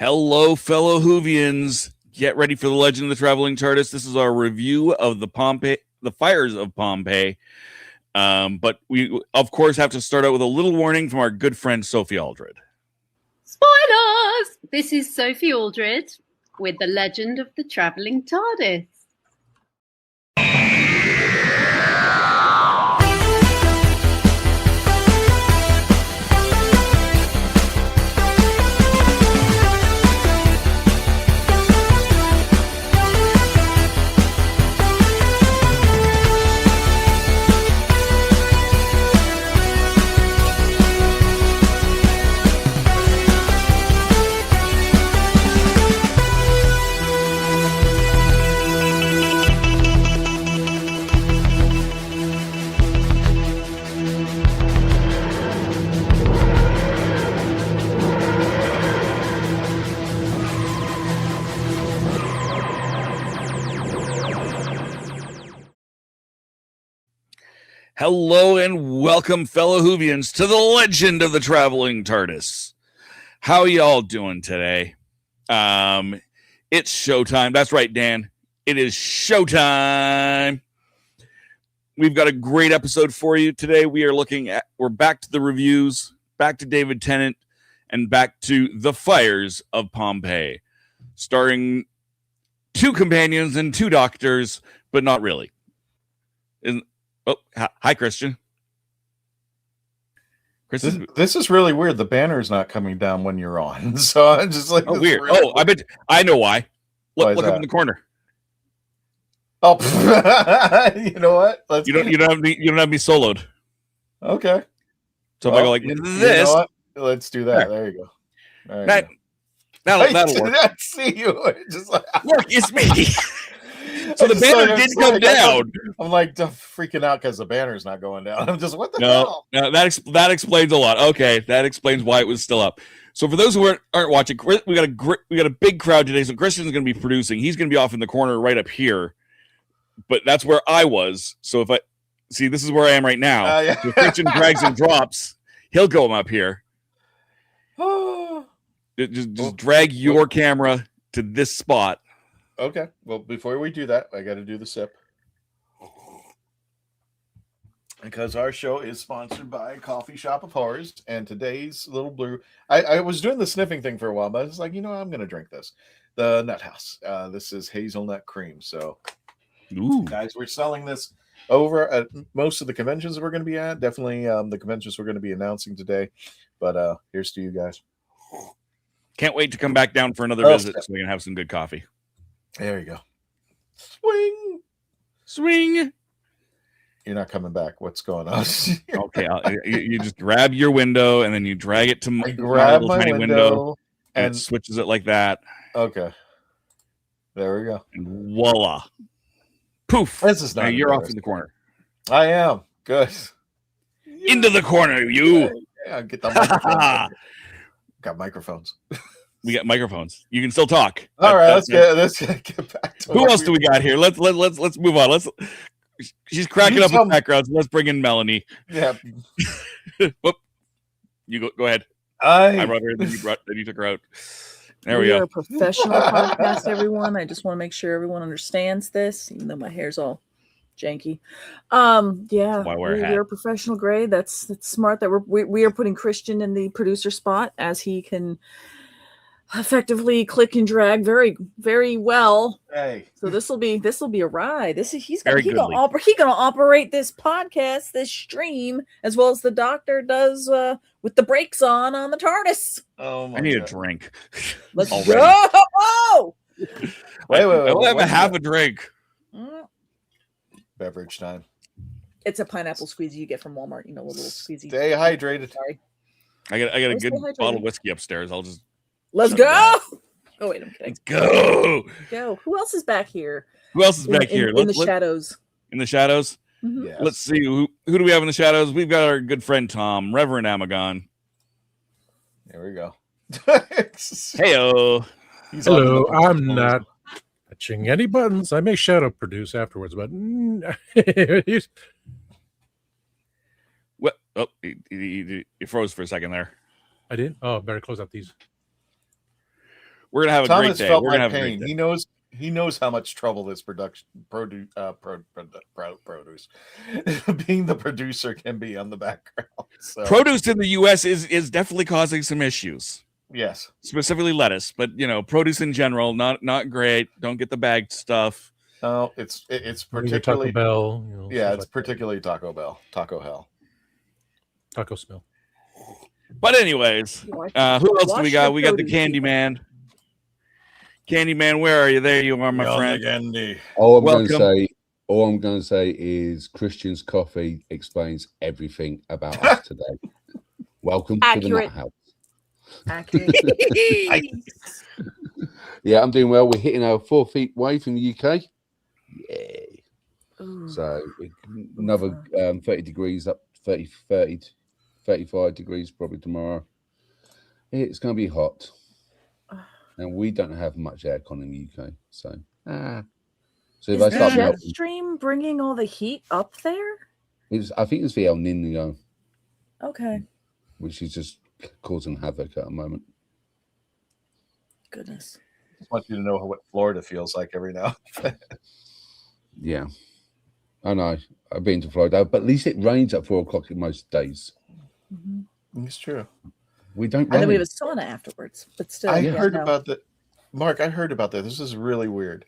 Hello, fellow Whovians. Get ready for the Legend of the Traveling TARDIS. This is our review of the fires of Pompeii. But we, of course, have to start out with a little warning from our good friend Sophie Aldred. Spoilers! This is Sophie Aldred with the Legend of the Traveling TARDIS. Hello and welcome, fellow Whovians, to the Legend of the Traveling TARDIS. How y'all doing today? It's showtime. That's right, Dan. It is showtime. We've got a great episode for you today. We're back to the reviews, back to David Tennant, and back to the fires of Pompeii, starring two companions and two doctors, but not really. Oh, hi, Christian. This is really weird. The banner's not coming down when you're on. So I'm just like, oh, weird. Oh, I bet I know why. Look up in the corner. Oh, you know what? You don't have me soloed. Okay. So if I go like this, you know what? Let's do that. There you go. All right. That'll work. I see you. Just like, look, it's me. So the banner did come down. I'm like freaking out because the banner's not going down. I'm just, what the hell? No, that explains a lot. Okay, that explains why it was still up. So for those who aren't watching, we got a big crowd today. So Christian's going to be producing. He's going to be off in the corner right up here, but that's where I was. So if I see, this is where I am right now. Yeah. So if Christian drags and drops, he'll go up here. just drag your camera to this spot. Okay. Well, before we do that, I got to do the sip. Because our show is sponsored by Coffee Shop of Horrors, and today's little blue. I was doing the sniffing thing for a while, but I was like, I'm going to drink this. The Nut House. This is hazelnut cream. So, guys, we're selling this over at most of the conventions that we're going to be at. Definitely the conventions we're going to be announcing today. But here's to you guys. Can't wait to come back down for another visit so we can have some good coffee. There you go. Swing. You're not coming back. What's going on? Okay, you just grab your window and then you drag it to my grab little tiny window and it switches it like that. Okay. There we go. And voila. Poof. This is not. Now you're off in the corner. I am. Good. Into the corner, you. Yeah, get the microphone. Got microphones. We got microphones. You can still talk. All right, let's get back to who else do we got here? Let's move on. She's cracking up in the background, so let's bring in Melanie. Yeah. Whoop. You go ahead. I brought her, then you took her out. There we go. We're a professional podcast, everyone. I just want to make sure everyone understands this, even though my hair's all janky. Yeah, we're a professional grade. That's smart that we are putting Christian in the producer spot, as he can effectively click and drag very, very well. Hey. So this will be a ride. He's gonna operate this podcast, this stream, as well as the doctor does with the brakes on the TARDIS. Oh my I need God. a drink. Let's go. Wait. I'll have a half a drink. Beverage time. It's a pineapple squeezy you get from Walmart. You know, a little squeezy. Stay hydrated. Sorry. I got a good bottle of whiskey upstairs. I'll just let's go. Oh wait, I'm kidding. Let's go. Go. Who else is back here? Who else is back here? In the shadows. In the shadows. Mm-hmm. Yes. Let's see who do we have in the shadows. We've got our good friend Tom, Reverend Amagon. There we go. Heyo. Hello, I'm not touching any buttons. I may shadow produce afterwards, but What? Oh, he froze for a second there. I didn't. Oh, better close out these. We're gonna have a Thomas great day. felt We're gonna my have a pain. great day. He knows how much trouble this produce being the producer can be on the background. So. Produce in the U.S. is definitely causing some issues. Yes, specifically lettuce, but produce in general, not great. Don't get the bagged stuff. No, it's particularly Taco Bell. Yeah, it's like particularly Taco Bell, Taco Hell, Taco smell. But anyways, who else do we got? We got the Candyman. Candyman, where are you? There you are, my friend. Candy. All I'm going to say is Christian's coffee explains everything about us today. Welcome to the Nut House. Accurate. Yeah, I'm doing well. We're hitting our 4 feet away from the UK. Yay. Ooh. So another 30 degrees up, 30, 35 degrees probably tomorrow. It's going to be hot. And we don't have much aircon in the UK. So if is I start the jet melting, stream bringing all the heat up there? I think it's the El Nino, Okay. which is just causing havoc at the moment. Goodness. I just want you to know what Florida feels like every now. Yeah, I know. I've been to Florida, but at least it rains at 4 o'clock in most days. Mm-hmm. It's true. We don't. And then we have a sauna afterwards, but still. I heard about that, Mark. I heard about that. This is really weird.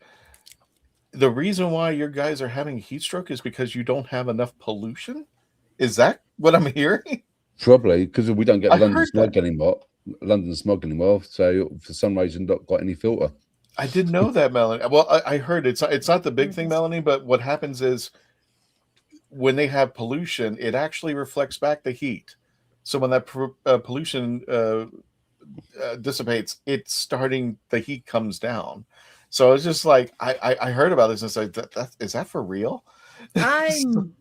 The reason why your guys are having heat stroke is because you don't have enough pollution. Is that what I'm hearing? Probably because we don't get I London heard smog anymore. London smog anymore. So for some reason, not got any filter. I didn't know that, Melanie. Well, I heard it's not the big thing, Melanie. But what happens is when they have pollution, it actually reflects back the heat. So when that pollution dissipates, the heat comes down. So it's just like I heard about this and said, is that for real? I'm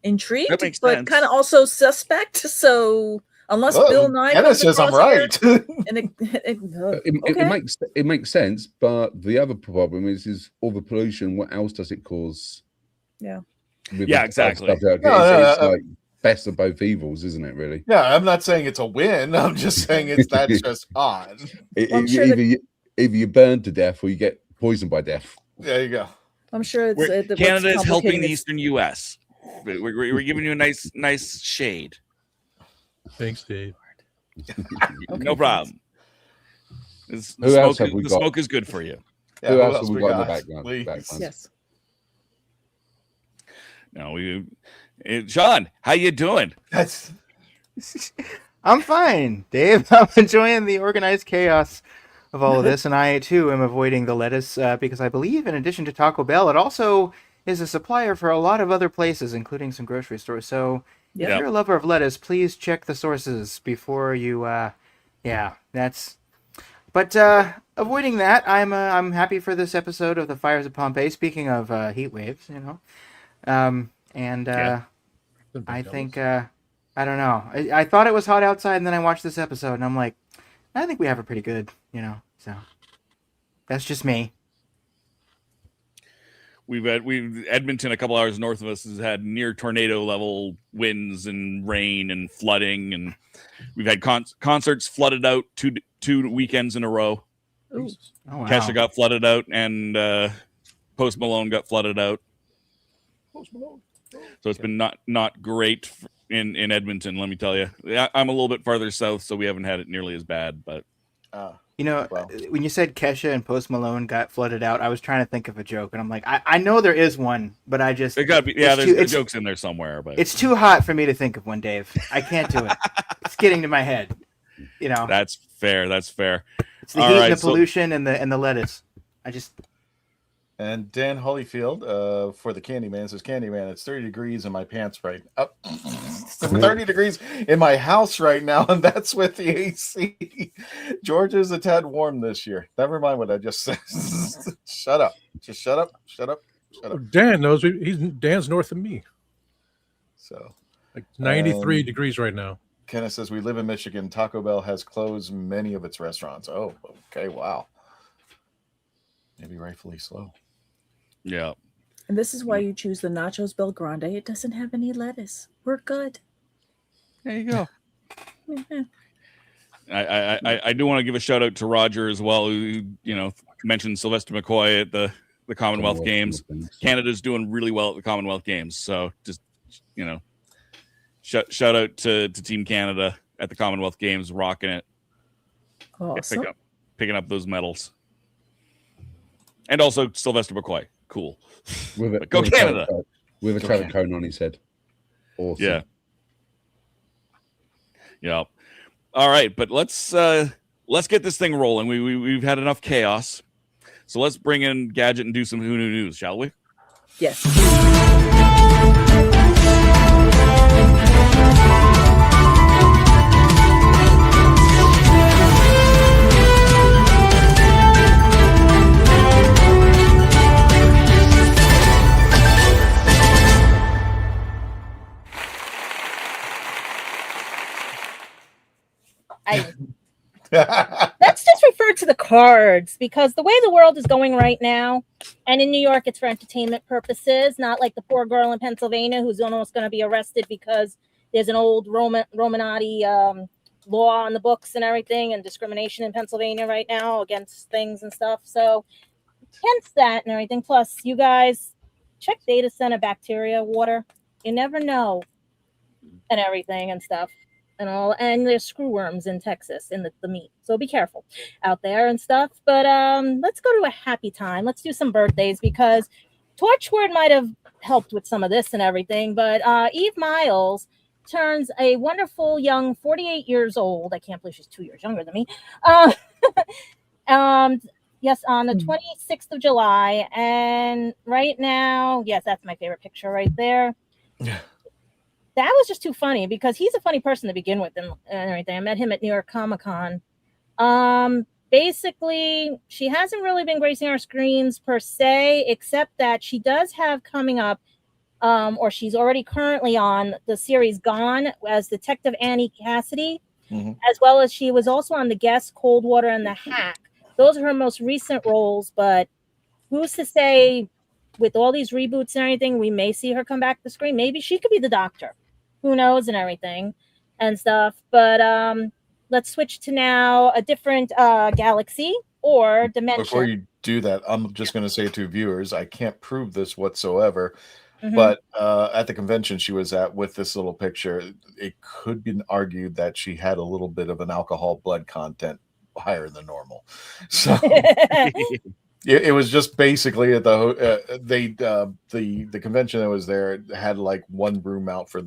intrigued, but kind of also suspect. So unless Bill Nye says I'm right, and it makes sense. But the other problem is all the pollution. What else does it cause? Yeah. Yeah, exactly. It's like best of both evils, isn't it? Really? Yeah, I'm not saying it's a win. I'm just saying that's just odd. Either you burn to death or you get poisoned by death. There you go. I'm sure Canada is helping the Eastern U.S. We're giving you a nice shade. Thanks, Dave. No problem. The smoke is good for you. Yeah, who else have we got in the background? Yes. No, Sean, how you doing? I'm fine, Dave. I'm enjoying the organized chaos of all of this, and I too am avoiding the lettuce because I believe, in addition to Taco Bell, it also is a supplier for a lot of other places, including some grocery stores. So if you're a lover of lettuce, please check the sources before you. But avoiding that, I'm happy for this episode of the Fires of Pompeii. Speaking of heat waves, I think I don't know. I thought it was hot outside, and then I watched this episode, and I'm like, I think we have it pretty good, So that's just me. We've Edmonton, a couple hours north of us, has had near tornado level winds and rain and flooding, and we've had concerts flooded out two weekends in a row. Ooh. Oh, wow. Kesha got flooded out, and Post Malone got flooded out. So it's been not great in Edmonton, let me tell you. I'm a little bit farther south, so we haven't had it nearly as bad. But when you said Kesha and Post Malone got flooded out, I was trying to think of a joke, and I'm like, I know there is one, but I just it got to be there's jokes in there somewhere. But it's too hot for me to think of one, Dave. I can't do it. It's getting to my head. That's fair. It's the heat and the pollution and the lettuce. And Dan Holyfield for the Candyman says, Candyman, it's 30 degrees in my pants right now. 30 degrees in my house right now, and that's with the AC. Georgia's a tad warm this year. Never mind what I just said. Shut up. Just shut up. Shut up. Shut up. Dan knows Dan's north of me. So like 93 degrees right now. Kenneth says, we live in Michigan. Taco Bell has closed many of its restaurants. Oh, okay. Wow. Maybe rightfully slow. Yeah. And this is why you choose the Nachos Bel Grande. It doesn't have any lettuce. We're good. There you go. I do want to give a shout out to Roger as well, who mentioned Sylvester McCoy at the Commonwealth Games. Canada's doing really well at the Commonwealth Games, so just shout out to Team Canada at the Commonwealth Games, rocking it. Awesome. Picking up those medals. And also Sylvester McCoy. Cool. Go Canada. With a travel cone on his head. Awesome. Yeah. Yeah. All right, but let's get this thing rolling. We've had enough chaos. So let's bring in Gadget and do some Who Knew News, shall we? Yes. Let's just refer to the cards, because the way the world is going right now, and in New York it's for entertainment purposes, not like the poor girl in Pennsylvania who's almost going to be arrested because there's an old Romanati law on the books and everything, and discrimination in Pennsylvania right now against things and stuff. So hence that and everything. Plus, you guys check data center bacteria water. You never know, and everything and stuff. And there's screwworms in Texas in the meat, so be careful out there and stuff. But let's go to a happy time. Let's do some birthdays, because Torchwood might have helped with some of this and everything. But Eve Miles turns a wonderful young 48 years old. I can't believe she's 2 years younger than me. Yes, on the 26th of July, and right now, yes, that's my favorite picture right there. Yeah. That was just too funny, because he's a funny person to begin with and everything. I met him at New York Comic-Con. Basically, she hasn't really been gracing our screens per se, except that she does have coming up, or she's already currently on the series Gone as Detective Annie Cassidy, as well as she was also on The Guest, Cold Water, and The Hack. Those are her most recent roles, but who's to say with all these reboots and everything, we may see her come back to the screen. Maybe she could be the Doctor. Who knows, and everything and stuff. But let's switch to now a different galaxy or dimension. Before you do that, I'm just going to say to viewers, I can't prove this whatsoever, but at the convention she was at with this little picture, it could be argued that she had a little bit of an alcohol blood content higher than normal. So it was just basically at the convention that was there, it had like one room out for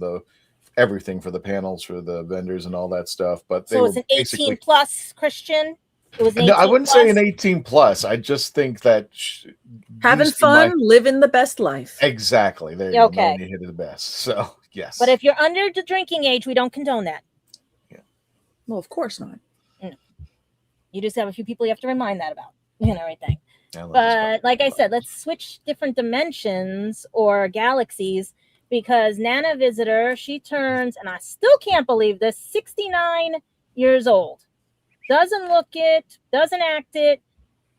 everything for the panels, for the vendors and all that stuff. But so it's an 18 plus, Christian. It was no, I wouldn't say an 18 plus. I just think that having fun, living the best life. Exactly. There you go. Okay. You hit it the best. So yes. But if you're under the drinking age, we don't condone that. Yeah. Well, of course not. No. You just have a few people you have to remind that about, everything. But like I said, let's switch different dimensions or galaxies, because Nana Visitor, she turns, and I still can't believe this, 69 years old. Doesn't look it, doesn't act it,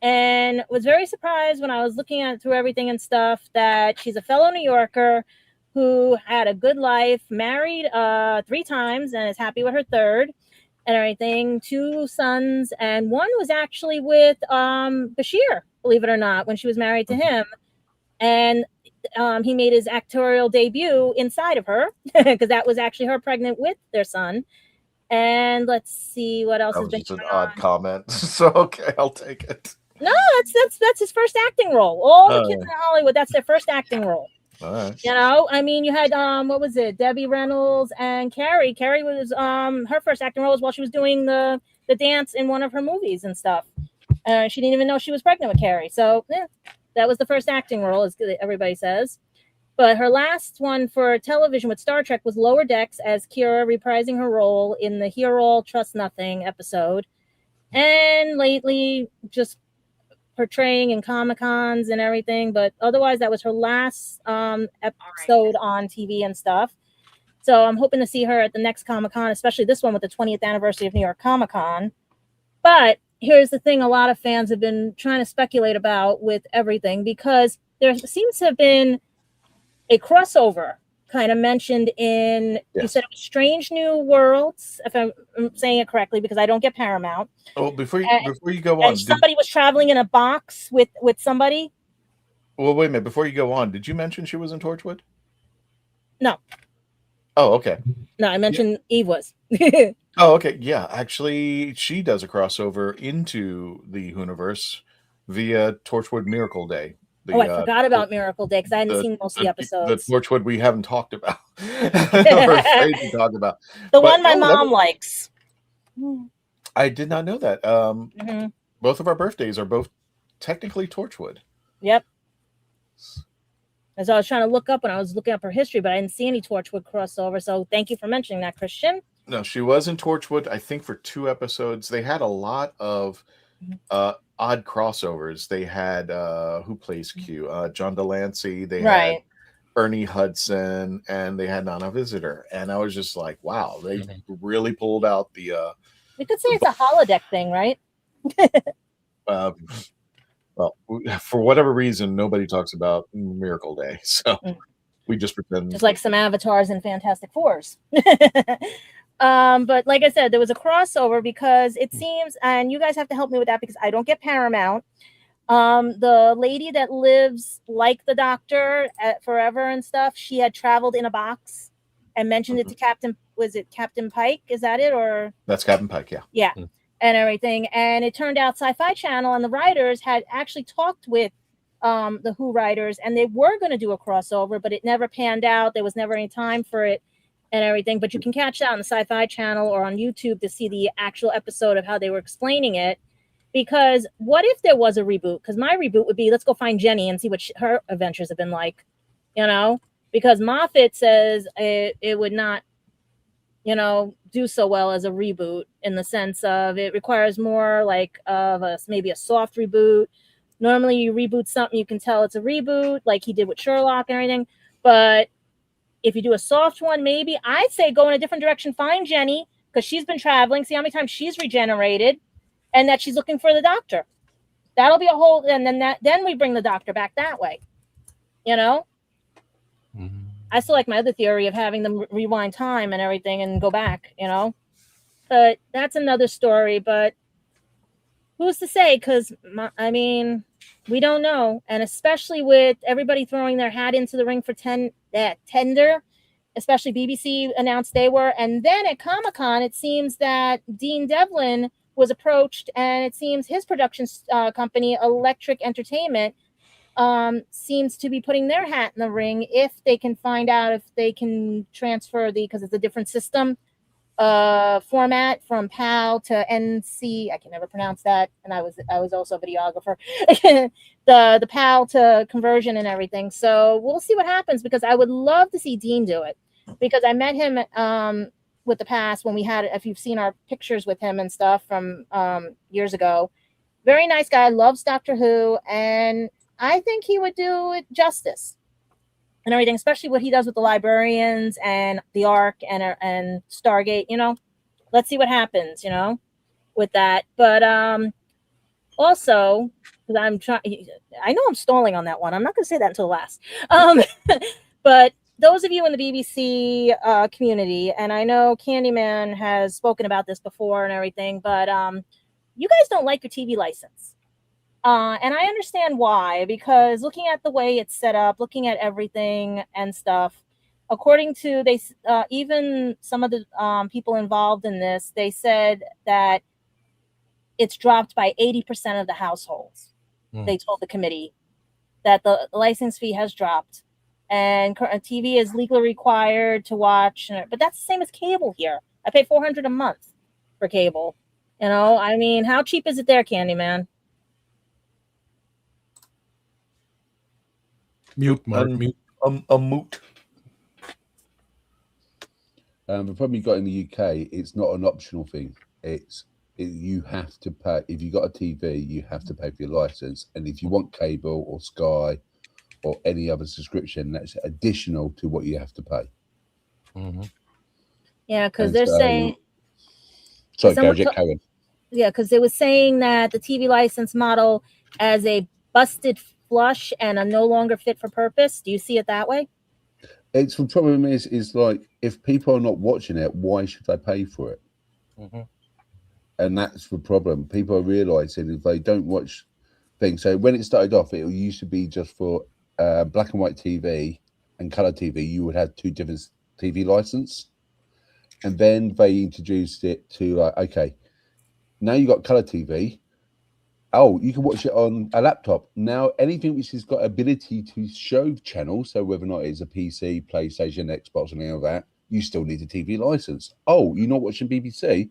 and was very surprised when I was looking at through everything and stuff that she's a fellow New Yorker who had a good life, married 3 times, and is happy with her 3rd. And everything, 2 sons, and one was actually with Bashir, believe it or not, when she was married to him. And he made his actorial debut inside of her, because that was actually her pregnant with their son. And let's see what else has been going on. Odd comment. So okay, I'll take it. No, that's his first acting role. All the kids in Hollywood, that's their first acting role. All right. I mean, you had what was it, Debbie Reynolds and Carrie. Carrie was her first acting role was while she was doing the dance in one of her movies and stuff. She didn't even know she was pregnant with Carrie. So That was the first acting role, as everybody says. But her last one for television with Star Trek was Lower Decks as Kira, reprising her role in the Hear All, Trust Nothing episode. And lately, just portraying in Comic-Cons and everything. But otherwise, that was her last episode on TV and stuff. So I'm hoping to see her at the next Comic-Con, especially this one with the 20th anniversary of New York Comic-Con. But here's the thing a lot of fans have been trying to speculate about with everything, because there seems to have been a crossover kind of mentioned in, you said it was Strange New Worlds, if I'm saying it correctly, because I don't get Paramount. Oh, before you go on, somebody was traveling in a box with somebody. Well, wait a minute. Before you go on, did you mention she was in Torchwood? No. Oh, okay. No, I mentioned Eve was. Oh, okay. Yeah, actually, she does a crossover into the WHOniverse via Torchwood Miracle Day. I forgot about Miracle Day because I hadn't seen most of the episodes. The Torchwood we haven't talked about. We're afraid to talk about. One my mom likes. I did not know that. Both of our birthdays are both technically Torchwood. Yep. As I was trying to look up when I was looking up her history, but I didn't see any Torchwood crossover. So thank you for mentioning that, Christian. No, she was in Torchwood, I think, for 2 episodes. They had a lot of odd crossovers. They had who plays Q? John Delancey. They had Ernie Hudson, and they had Nana Visitor. And I was just like, wow, they really pulled out the. We could say it's a holodeck thing, right? Well, for whatever reason, nobody talks about Miracle Day, so we just pretend. Just like some avatars and Fantastic Fours. But like I said, there was a crossover because it seems, and you guys have to help me with that because I don't get Paramount. The lady that lives like the Doctor at Forever and stuff, she had traveled in a box and mentioned it to Captain. Was it Captain Pike? Is that it, or that's Captain Pike? Yeah. Yeah. And everything, and it turned out Sci-Fi Channel and the writers had actually talked with the Who writers, and they were going to do a crossover, but it never panned out. There was never any time for it and everything. But you can catch that on the Sci-Fi Channel or on YouTube to see the actual episode of how they were explaining it. Because what if there was a reboot? Because my reboot would be, let's go find Jenny and see what her adventures have been like, because Moffat says it would not, do so well as a reboot, in the sense of it requires more like of maybe a soft reboot. Normally you reboot something, you can tell it's a reboot, like he did with Sherlock and everything. But if you do a soft one, maybe I'd say go in a different direction, find Jenny, because she's been traveling, see how many times she's regenerated, and that she's looking for the Doctor. That'll be a whole, and then we bring the Doctor back that way. I still like my other theory of having them rewind time and everything and go back, But that's another story. But who's to say? Because, we don't know. And especially with everybody throwing their hat into the ring for Tender, especially BBC announced they were. And then at Comic-Con, it seems that Dean Devlin was approached, and it seems his production company, Electric Entertainment, seems to be putting their hat in the ring if they can find out if they can transfer because it's a different system format from PAL to NC. I can never pronounce that, and I was also a videographer. the PAL to conversion and everything. So we'll see what happens, because I would love to see Dean do it, because I met him with the past when we had, if you've seen our pictures with him and stuff from years ago. Very nice guy, loves Doctor Who, and I think he would do it justice and everything, especially what he does with the librarians and the Ark and Stargate. Let's see what happens, with that. But also, because I know I'm stalling on that one. I'm not going to say that until last. But those of you in the BBC community, and I know Candyman has spoken about this before and everything, but you guys don't like your TV license. And I understand why, because looking at the way it's set up, looking at everything and stuff, according to even some of the people involved in this, they said that it's dropped by 80% of the households. They told the committee that the license fee has dropped, and TV is legally required to watch. But that's the same as cable here. I pay $400 a month for cable. How cheap is it there, Candyman? Mute, Mark. Mute. A moot. The problem you got in the UK, it's not an optional thing. You have to pay. If you got a TV, you have to pay for your license. And if you want cable or Sky or any other subscription, that's additional to what you have to pay. Mm-hmm. Yeah, because they're saying. Sorry, Karen. Yeah, because they were saying that the TV license model as a busted flush and a no longer fit for purpose. Do you see it that way? The problem is like, if people are not watching it, why should they pay for it? Mm-hmm. And that's the problem. People are realizing if they don't watch things. So when it started off, it used to be just for black and white TV and color TV. You would have two different TV license, and then they introduced it to like, okay, now you got color TV. Oh, you can watch it on a laptop. Now, anything which has got ability to show channels, so whether or not it's a PC, PlayStation, Xbox, or any of that, you still need a TV license. Oh, you're not watching BBC?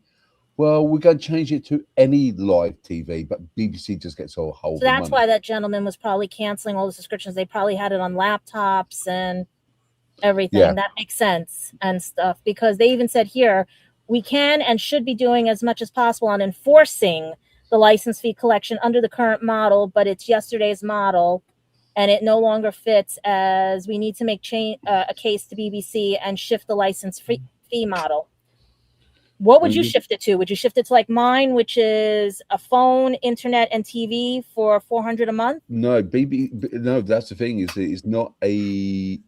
Well, we're going to change it to any live TV, but BBC just gets a whole So that's why that gentleman was probably canceling all the subscriptions. They probably had it on laptops and everything. Yeah. That makes sense and stuff, because they even said here, we can and should be doing as much as possible on enforcing the license fee collection under the current model, but it's yesterday's model and it no longer fits, as we need to make a case to BBC and shift the license fee model. What would you shift it to? Would you shift it to like mine, which is a phone, internet, and TV for $400 a month? No, no, that's the thing, is it's not a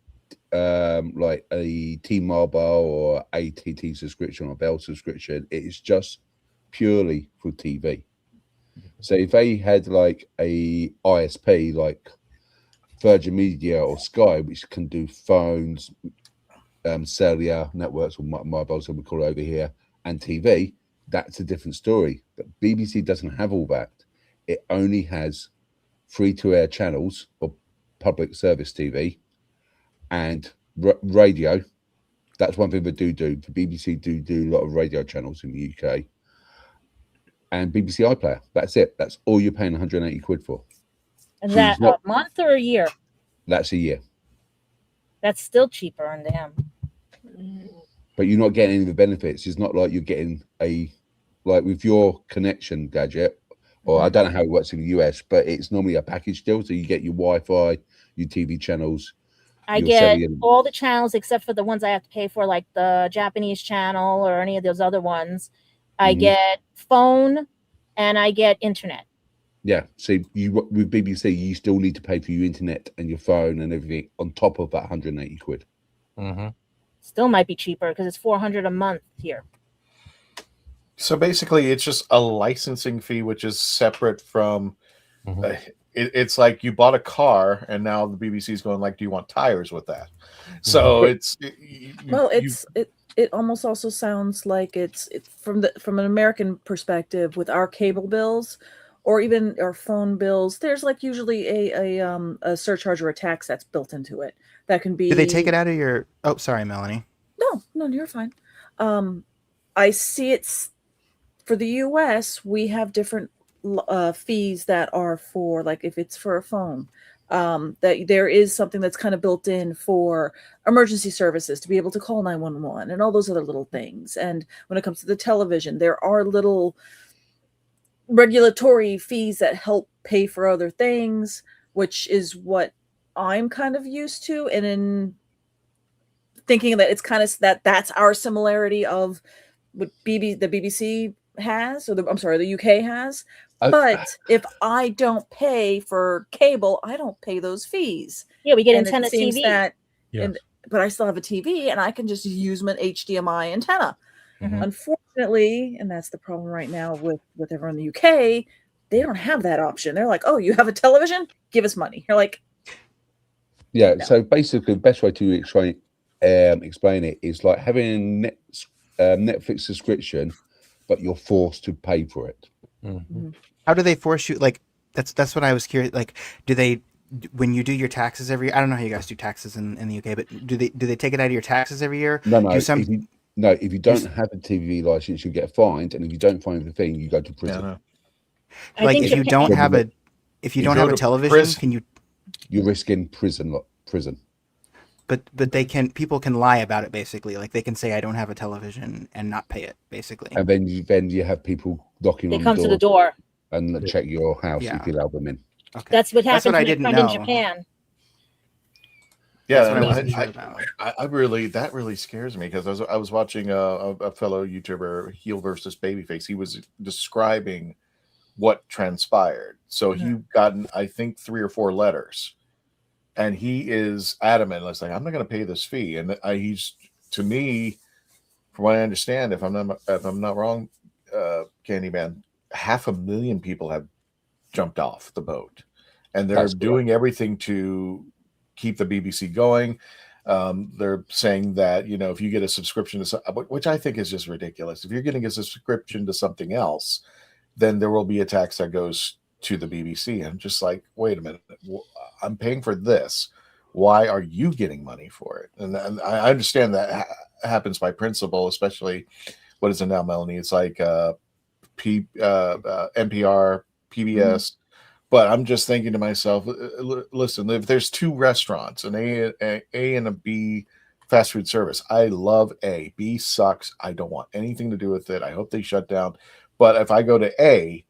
like a T-Mobile or ATT subscription or Bell subscription. It's just purely for TV. So if they had like a ISP like Virgin Media or Sky, which can do phones, cellular networks, or mobiles, as we call it over here, and TV, that's a different story. But BBC doesn't have all that. It only has free-to-air channels or public service TV and radio. That's one thing they do. The BBC do a lot of radio channels in the UK. And BBC iPlayer. That's it. That's all you're paying 180 quid for. And that a month or a year? That's a year. That's still cheaper on them. But you're not getting any of the benefits. It's not like you're getting like with your connection gadget, or I don't know how it works in the US, but it's normally a package deal. So you get your Wi-Fi, your TV channels. I get all the channels except for the ones I have to pay for, like the Japanese channel or any of those other ones. I get phone and I get internet. Yeah. So with BBC, you still need to pay for your internet and your phone and everything on top of that 180 quid. Mm-hmm. Still might be cheaper because it's $400 a month here. So basically, it's just a licensing fee, which is separate from. It's like you bought a car, and now the BBC is going like, "Do you want tires with that?" So it almost also sounds like it's from an American perspective with our cable bills or even our phone bills. There's like usually a surcharge or a tax that's built into it. That can be. Do they take it out of your? Oh, sorry, Melanie. No, you're fine. I see it's for the US. We have different fees that are for, like, if it's for a phone, that there is something that's kind of built in for emergency services to be able to call 911 and all those other little things. And when it comes to the television, there are little regulatory fees that help pay for other things, which is what I'm kind of used to. And in thinking that it's kind of that's our similarity of what the BBC has, or the UK has. But if I don't pay for cable, I don't pay those fees. Yeah, we get antenna TV. But I still have a TV, and I can just use an HDMI antenna. Mm-hmm. Unfortunately, and that's the problem right now with everyone in the UK, they don't have that option. They're like, "Oh, you have a television? Give us money." You're like, yeah. No. So basically, the best way to explain it is like having a Netflix subscription, but you're forced to pay for it. Mm-hmm. How do they force you? Like, that's what I was curious. Like, do they, when you do your taxes every year? I don't know how you guys do taxes in the UK, but do they take it out of your taxes every year? No. If you don't have a TV license, you get fined, and if you don't find the thing, you go to prison. Like, if you don't have a television, you're risking prison. But people can lie about it basically. Like they can say I don't have a television and not pay it basically. And then you have people knocking on They come the to the door. and check your house Yeah. if you allow them in. Okay. That's what happened I to my didn't friend know. in Japan. Yeah, That's what I and wasn't sure about. I really that really scares me because I was watching a fellow YouTuber, Heel versus Babyface. He was describing what transpired. So he gotten I think 3 or 4 letters, and he is adamant. It's like I'm not going to pay this fee, and he's to me, from what I understand, if I'm not wrong, Candyman, 500,000 people have jumped off the boat, and they're doing everything to keep the BBC going. They're saying that, you know, if you get a subscription to which I think is just ridiculous. If you're getting a subscription to something else, then there will be a tax that goes to the BBC. And I'm just like, wait a minute, I'm paying for this. Why are you getting money for it? And I understand that happens by principle, especially what is it now, Melanie? It's like NPR, PBS. But I'm just thinking to myself, listen, if there's 2 restaurants, an A and a B fast food service, I love A. B sucks. I don't want anything to do with it. I hope they shut down. But if I go to A,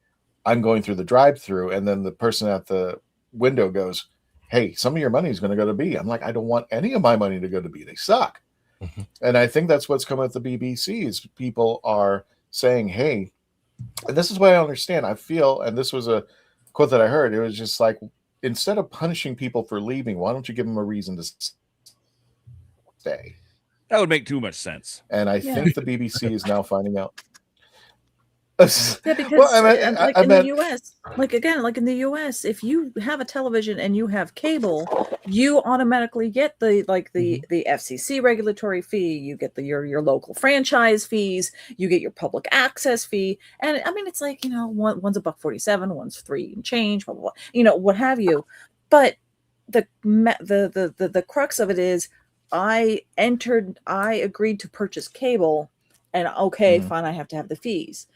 I'm going through the drive-through, and then the person at the window goes, hey, some of your money is going to go to B. I'm like, I don't want any of my money to go to B. They suck. Mm-hmm. And I think that's what's come at the BBC is people are saying, hey, and this is what I understand. I feel, and this was a quote that I heard, it was just like, instead of punishing people for leaving, why don't you give them a reason to stay? That would make too much sense. And I think the BBC is now finding out. Yeah, because in the US, like in the US, if you have a television and you have cable, you automatically get the FCC regulatory fee, you get your local franchise fees, you get your public access fee, and I mean it's like, you know, one's $1.47, one's $3 and change, blah, blah, blah, you know, what have you. But the crux of it is, I agreed to purchase cable, and fine, I have to have the fees.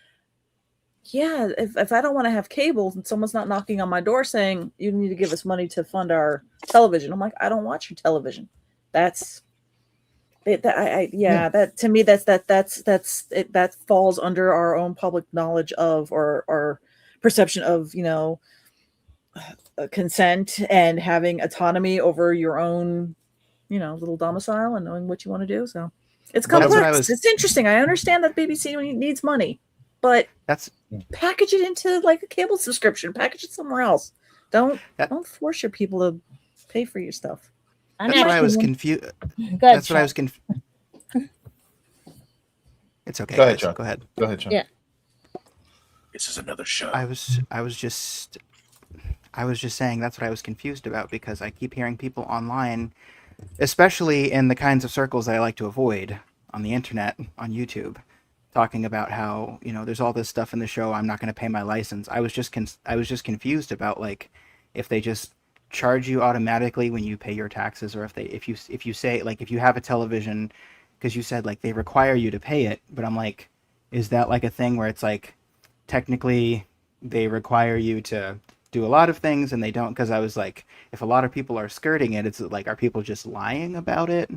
Yeah, if I don't want to have cable and someone's not knocking on my door saying you need to give us money to fund our television, I'm like, I don't watch your television. That's it. That to me, that falls under our own public knowledge of or perception of, you know, consent and having autonomy over your own, you know, little domicile and knowing what you want to do. So it's complex. It's interesting. I understand that BBC needs money, but package it into like a cable subscription. Package it somewhere else. Don't force your people to pay for your stuff. That's why I was confused. That's what I was confused. It's okay. Go ahead, John. Go ahead, John. Yeah. This is another show. I was just saying that's what I was confused about, because I keep hearing people online, especially in the kinds of circles that I like to avoid on the internet, on YouTube, talking about how, you know, there's all this stuff in the show, I'm not going to pay my license. I was just confused about, like, if they just charge you automatically when you pay your taxes, or if you say, like, if you have a television, because you said like they require you to pay it, but I'm like, is that like a thing where it's like technically they require you to do a lot of things and they don't? Because I was like, if a lot of people are skirting it, it's like, are people just lying about it?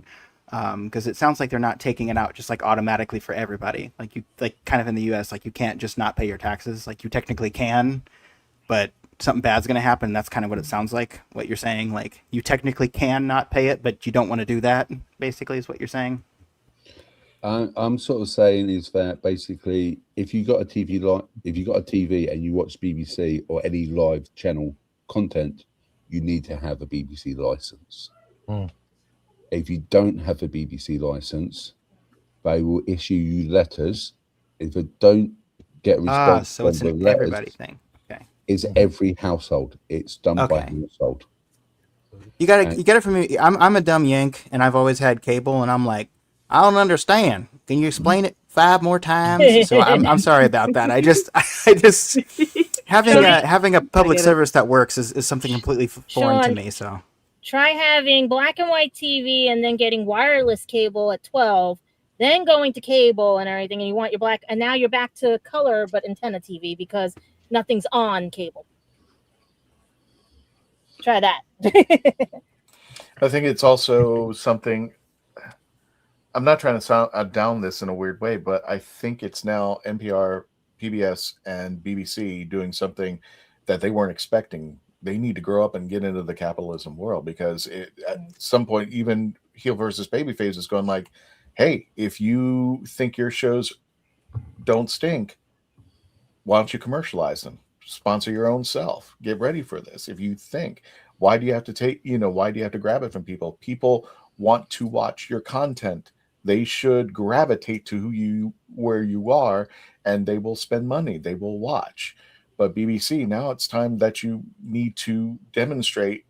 Because it sounds like they're not taking it out just like automatically for everybody. Like you, like kind of in the US, like you can't just not pay your taxes. Like you technically can, but something bad's going to happen. That's kind of what it sounds like, what you're saying. Like you technically can not pay it, but you don't want to do that, basically, is what you're saying. I'm sort of saying is that basically, if you got a TV and you watch BBC or any live channel content, you need to have a BBC license. If you don't have a BBC license, they will issue you letters. If they don't get a response, so it's an everybody thing. Okay, it's every household. It's done by household. You get it from me. I'm a dumb yank, and I've always had cable, and I'm like, I don't understand. Can you explain it 5 more times? So I'm sorry about that. I just having a public service that works is something completely foreign to me. So try having black and white TV and then getting wireless cable at 12, then going to cable and everything, and you want your black, and now you're back to color but antenna TV because nothing's on cable. Try that. I think it's also something. I'm not trying to sound down this in a weird way, but I think it's now NPR, PBS, and BBC doing something that they weren't expecting. They need to grow up and get into the capitalism world, because at some point, even heel versus babyface is going like, hey, if you think your shows don't stink, why don't you commercialize them? Sponsor your own self. Get ready for this. If you think, why do you have to why do you have to grab it from people? People want to watch your content. They should gravitate to where you are, and they will spend money. They will watch. But BBC, now it's time that you need to demonstrate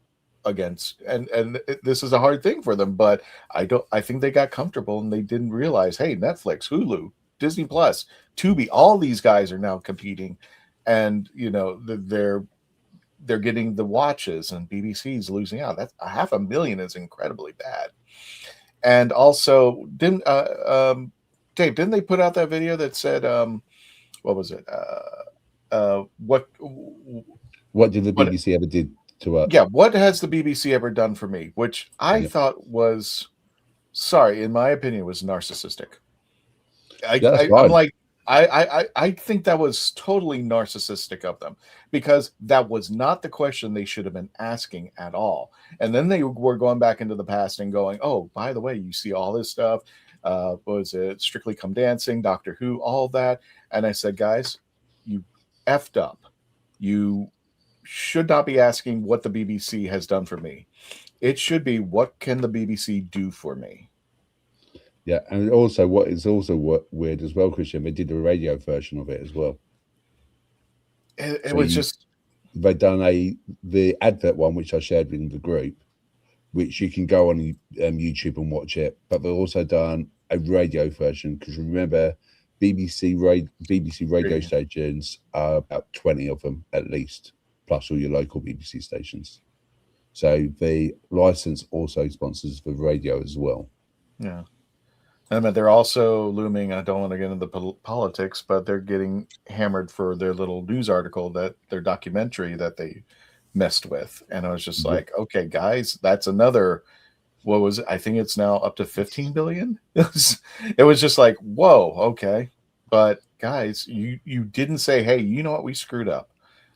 against, and this is a hard thing for them, but I think they got comfortable and they didn't realize, hey, Netflix, Hulu, Disney Plus, Tubi, all these guys are now competing, and they're getting the watches, and BBC's losing out. That's 500,000 is incredibly bad. And also, Dave, didn't they put out that video that said, what was it? What did the BBC ever did to us? Yeah, what has the BBC ever done for me? Which I thought was, in my opinion, was narcissistic. I'm like, I think that was totally narcissistic of them, because that was not the question they should have been asking at all. And then they were going back into the past and going, oh, by the way, you see all this stuff. What was it? Strictly Come Dancing, Doctor Who, all that. And I said, guys, you effed up. You should not be asking what the BBC has done for me. It should be, what can the BBC do for me? Yeah, and also what is also weird as well, Christian, they did a radio version of it as well. It was just, they've done the advert one, which I shared in the group, which you can go on YouTube and watch it. But they've also done a radio version, because remember, BBC radio stations are about 20 of them at least, plus all your local BBC stations. So the license also sponsors the radio as well. Yeah. And they're also looming, I don't want to get into the politics, but they're getting hammered for their little news article, their documentary that they messed with. And I was just like, okay, guys, that's another, what was it? I think it's now up to 15 billion. It was just like, whoa, okay. But guys, you didn't say, hey, you know what? We screwed up.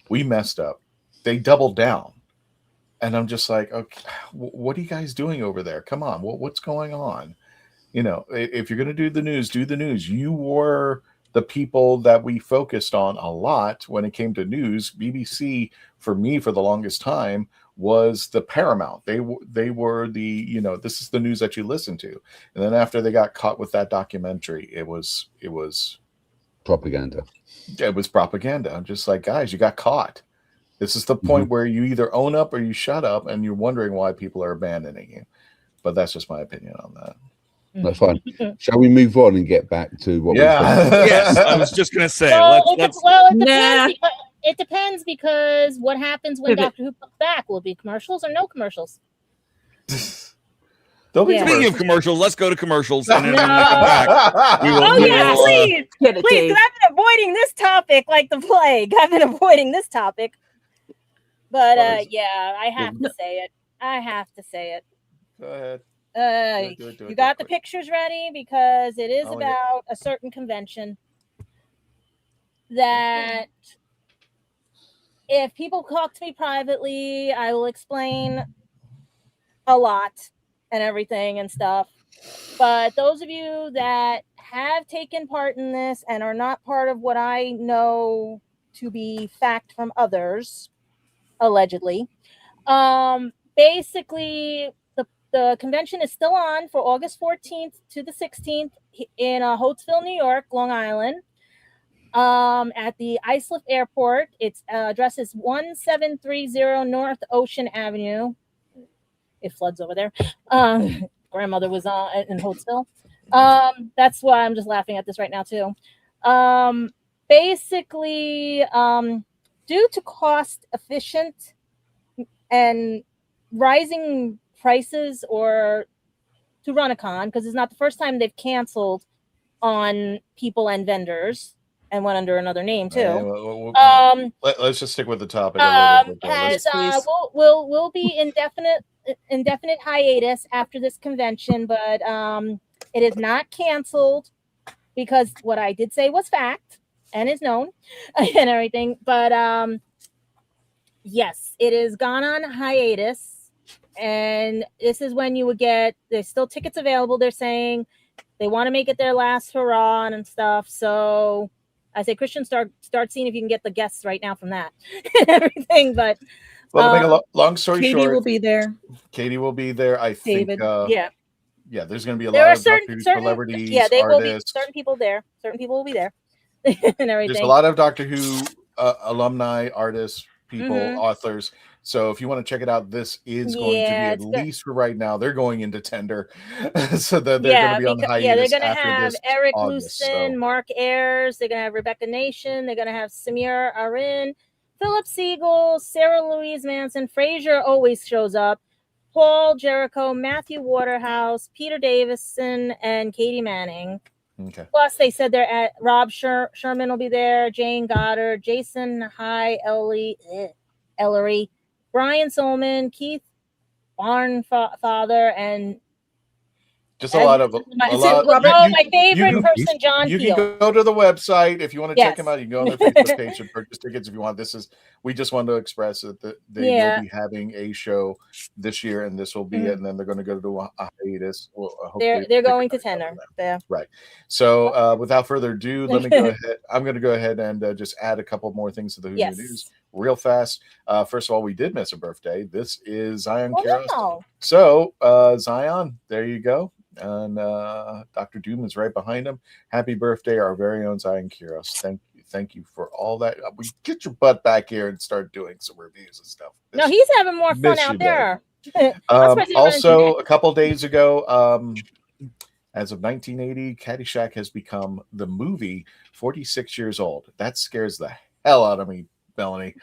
We messed up. They doubled down. And I'm just like, okay, what are you guys doing over there? Come on. What's going on? If you're going to do the news, do the news. You were the people that we focused on a lot when it came to news. BBC, for me, for the longest time, was the paramount. They were the, this is the news that you listen to. And then after they got caught with that documentary, it was propaganda. It was propaganda. I'm just like, guys, you got caught. This is the point where you either own up or you shut up, and you're wondering why people are abandoning you. But that's just my opinion on that. That's fine. Shall we move on and get back to what? Yes, I was just going to say. It depends, because what happens when Doctor Who comes back? Will it be commercials or no commercials? Speaking of commercials, let's go to commercials. And then when we come back, we will, please, because I've been avoiding this topic like the plague. I've been avoiding this topic. But I have to say it. Go ahead. You got the pictures ready, because it is about a certain convention that if people talk to me privately, I will explain a lot and everything and stuff. But those of you that have taken part in this and are not part of what I know to be fact from others, allegedly, basically the convention is still on for August 14th to the 16th in Holtzville, New York, Long Island, at the Islip Airport. Its address is 1730 North Ocean Avenue. It floods over there. Grandmother was in Holtzville. That's why I'm just laughing at this right now, too. Basically, due to cost efficient and rising prices or to run a con, because it's not the first time they've canceled on people and vendors. and went under another name too. Let's just stick with the topic. Will be indefinite hiatus after this convention, but it is not canceled because what I did say was fact and is known and everything. But yes, it is gone on hiatus, and this is when you would get. There's still tickets available. They're saying they want to make it their last hurrah and stuff. So I say, Christian, start seeing if you can get the guests right now from that and everything. But well, to make a long story short, Katie will be there. Katie will be there. I David. think. Yeah, there's going to be a there lot are of certain celebrities. Yeah, they artists. will be certain people there. Certain people will be there and everything. There's a lot of Doctor Who alumni, artists, people, authors. So if you want to check it out, this is going to be at least for right now. They're going into tender, so that they're going to be on hiatus. Yeah, they're going to after have this Eric August, Lucen, Mark Ayers. They're going to have Rebecca Nation. They're going to have Samir Arin, Philip Siegel, Sarah Louise Manson. Fraser always shows up. Paul Jericho, Matthew Waterhouse, Peter Davison, and Katie Manning. Okay. Plus, they said they're at Rob Sherman will be there. Jane Goddard, Jason Ellery. Brian Solman, Keith Barnfather, and just a lot. My favorite person, John Peel. You can go to the website if you want to check them out. You can go on their Facebook page and purchase tickets if you want. We just want to express that they will be having a show this year, and this will be it. And then they're going to go to a hiatus. Well, they're going to tender. Yeah. Right. So without further ado, let me go ahead. I'm going to go ahead and just add a couple more things to the Who News real fast. First of all, we did miss a birthday. This is Zion Kiros. Wow. So Zion, there you go. And Dr. Doom is right behind him. Happy birthday, our very own Zion Kiros. Thank you for all that. We get your butt back here and start doing some reviews and stuff. No, he's having more fun out there. Also, a couple days ago, as of 1980, Caddyshack has become the movie 46 years old. That scares the hell out of me, Melanie.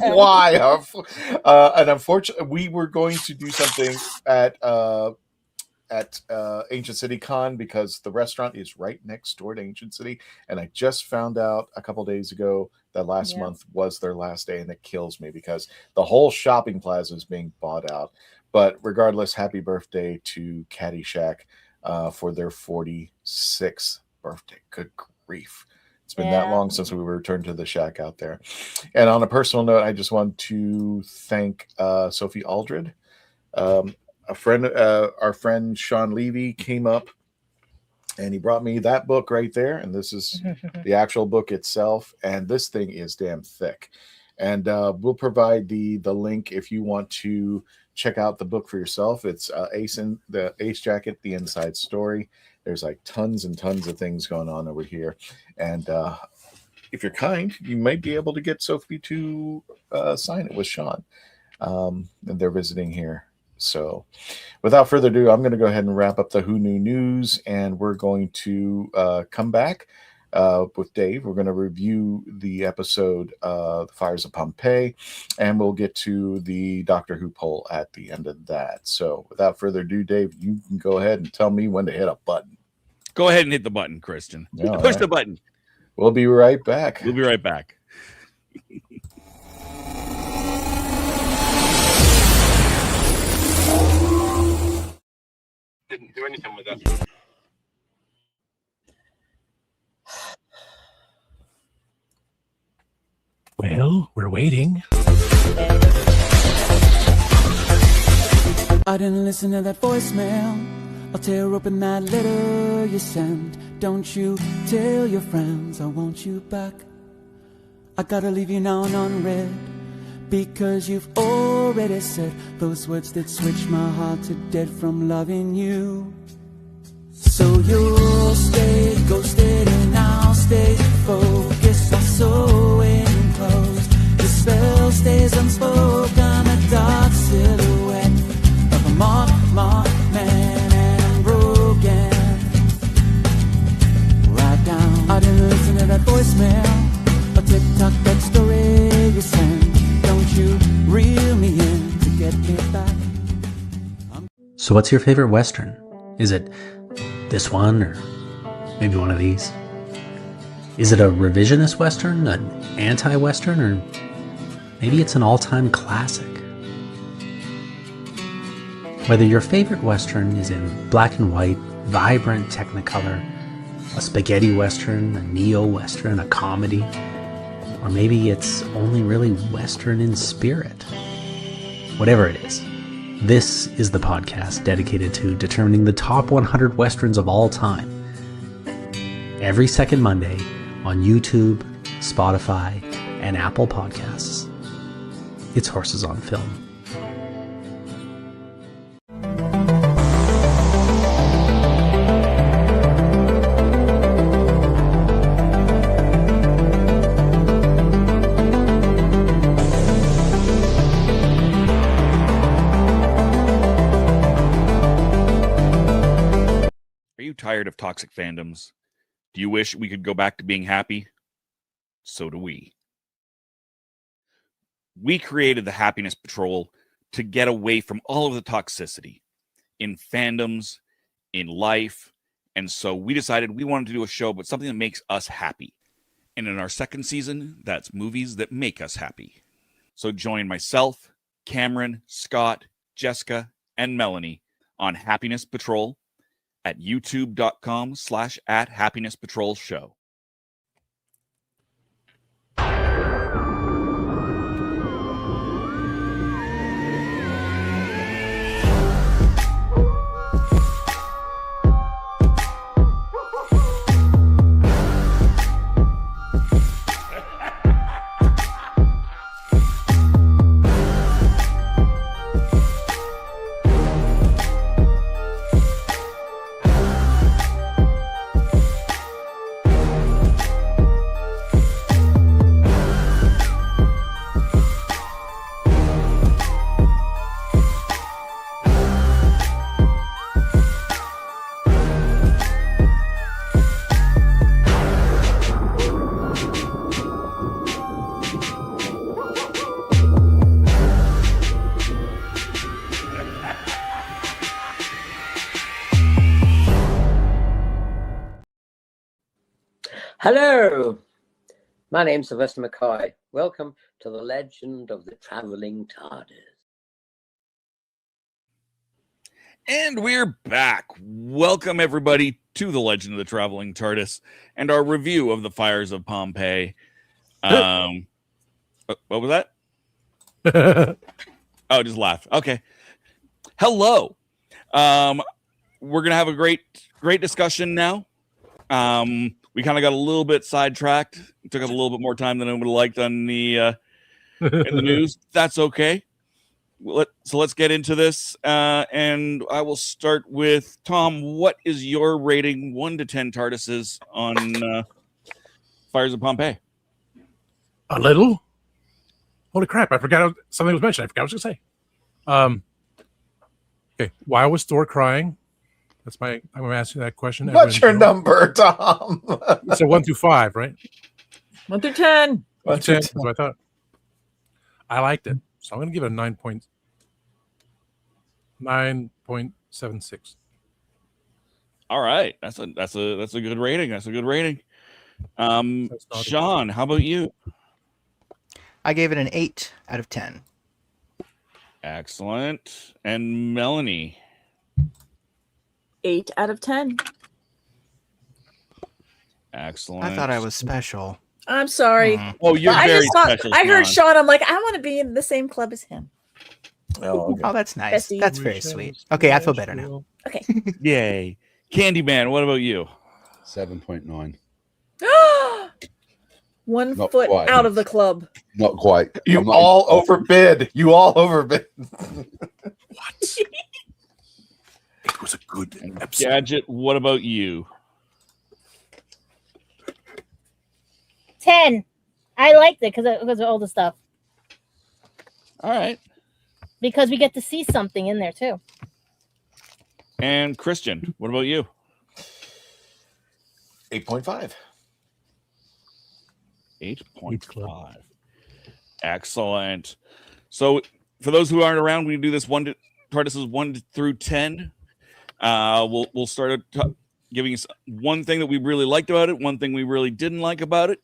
Why? And unfortunately, we were going to do something at Ancient City Con because the restaurant is right next door to Ancient City, and I just found out a couple days ago that last month was their last day, and it kills me because the whole shopping plaza is being bought out. But regardless, happy birthday to Caddyshack for their 46th birthday. Good grief. It's been that long since we returned to the shack out there. And on a personal note, I just want to thank Sophie Aldred. Our friend Sean Levy came up and he brought me that book right there. And this is the actual book itself. And this thing is damn thick. And we'll provide the link if you want to check out the book for yourself. It's the Ace Jacket, the Inside Story. There's like tons and tons of things going on over here. And if you're kind, you might be able to get Sophie to sign it with Sean. And they're visiting here. So without further ado, I'm going to go ahead and wrap up the Who Knew News, and we're going to come back with Dave. We're going to review the episode The Fires of Pompeii, and we'll get to the Doctor Who poll at the end of that. So without further ado, Dave, you can go ahead and tell me when to hit a button. Go ahead and hit the button, Christian. Push the button. We'll be right back. We'll be right back. Didn't do anything with that. Well, we're waiting. I didn't listen to that voicemail. I'll tear open that letter you sent. Don't you tell your friends I want you back. I gotta leave you now and unread, because you've already said those words that switch my heart to dead from loving you. So you'll stay ghosted and I'll stay focused. I'll sew in close. The spell stays unspoken. A dark silhouette of a marked man, and I'm broken. Right down. I didn't listen to that voicemail. A tick-tock, that story you sent. Don't you reel me in to get me back. So what's your favorite Western? Is it this one or maybe one of these? Is it a revisionist Western, an anti-Western, or maybe it's an all-time classic? Whether your favorite Western is in black and white, vibrant Technicolor, a spaghetti Western, a neo-Western, a comedy, or maybe it's only really Western in spirit. Whatever it is, this is the podcast dedicated to determining the top 100 Westerns of all time. Every second Monday on YouTube, Spotify, and Apple Podcasts. It's Horses on Film. Are you tired of toxic fandoms? Do you wish we could go back to being happy? So do we. We created the Happiness Patrol to get away from all of the toxicity in fandoms, in life, and so we decided we wanted to do a show about something that makes us happy. And in our second season, that's movies that make us happy. So join myself, Cameron, Scott, Jessica, and Melanie on Happiness Patrol at youtube.com/@happinesspatrolshow. Hello, my name's Sylvester McCoy. Welcome to the Legend of the Traveling TARDIS. And we're back. Welcome, everybody, to the Legend of the Traveling TARDIS and our review of the Fires of Pompeii. What was that? Oh, just laugh. Okay. Hello. We're going to have a great discussion now. We kind of got a little bit sidetracked. It took up a little bit more time than I would have liked on the in the news. That's okay. So let's get into this. And I will start with Tom. What is your rating 1 to 10 TARDISes on Fires of Pompeii? A little. Holy crap! I forgot something was mentioned. I forgot what I was going to say. Okay, why was Thor crying? I'm going to ask you that question. What's your number, Tom? It's a 1 through 5, right? 1 through 10. 1 through 10. That's what I thought. I liked it, so I'm going to give it a 9.76. All right, that's a good rating. That's a good rating. Sean, how about you? I gave it an 8 out of 10. Excellent. And Melanie? 8 out of 10. Excellent. I thought I was special. I'm sorry. Oh, you're very special. I heard Sean. I'm like, I want to be in the same club as him. Oh, okay. Oh, that's nice. Bestie. That's very sweet. Okay, I feel better now. Okay. Yay. Candyman, what about you? 7.9. 1 Not foot quite. out of the club. Not quite. You all overbid. What? It was a good episode. Gadget, what about you? 10. I liked it because of all the stuff. All right. Because we get to see something in there too. And Christian, what about you? 8.5. 8.5. Excellent. So for those who aren't around, we do this TARDIS is 1 through 10. We'll start giving us one thing that we really liked about it, one thing we really didn't like about it.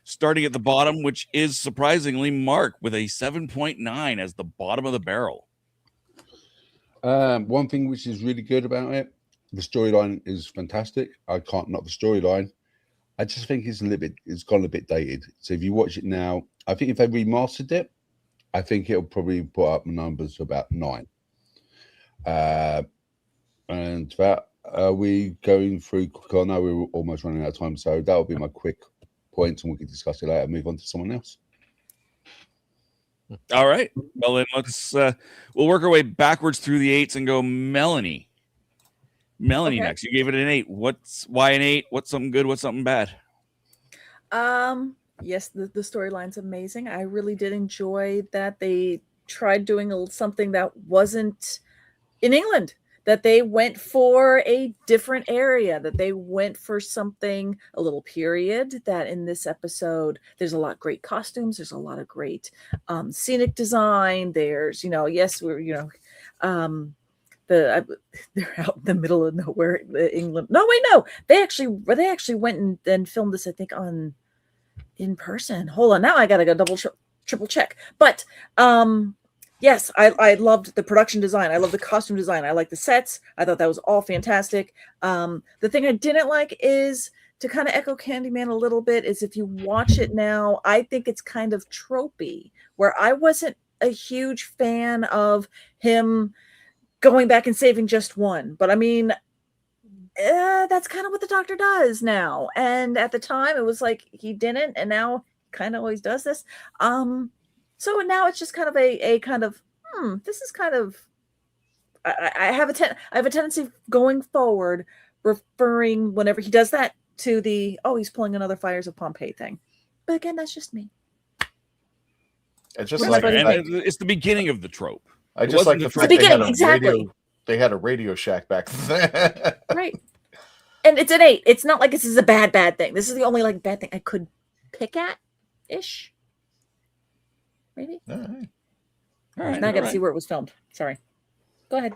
Starting at the bottom, which is surprisingly Mark with a 7.9 as the bottom of the barrel. One thing which is really good about it, the storyline is fantastic. I can't knock the storyline. I just think it's gone a bit dated. So if you watch it now, I think if they remastered it, I think it'll probably put up the numbers to about 9. And that are we going through? I know we're almost running out of time, so that'll be my quick points, and we can discuss it later. Move on to someone else. All right. Well, then let's we'll work our way backwards through the 8s and go Melanie. Melanie Okay. next. You gave it an 8. Why an 8? What's something good? What's something bad? Yes, the storyline's amazing. I really did enjoy that they tried doing something that wasn't in England, that they went for a different area, that they went for something a little period, that in this episode there's a lot of great costumes, there's a lot of great scenic design, there's yes, we're they're out in the middle of nowhere, England. No, wait, no, they actually went and filmed this, I think, in person. Hold on, now I gotta go triple check. But yes, I loved the production design. I love the costume design. I like the sets. I thought that was all fantastic. The thing I didn't like is, to kind of echo Candyman a little bit, is if you watch it now, I think it's kind of tropey, where I wasn't a huge fan of him going back and saving just one. But I mean, that's kind of what the Doctor does now. And at the time, it was like he didn't, and now kind of always does this. So now it's just kind of a kind of, this is kind of, I have a tendency going forward, referring whenever he does that to the, he's pulling another Fires of Pompeii thing. But again, that's just me. It's just it's the beginning of the trope. I just like the fact they had a Radio Shack back then. Right. And it's an 8. It's not like this is a bad thing. This is the only bad thing I could pick at ish. Maybe. All right. Now I got to see where it was filmed. Sorry. Go ahead.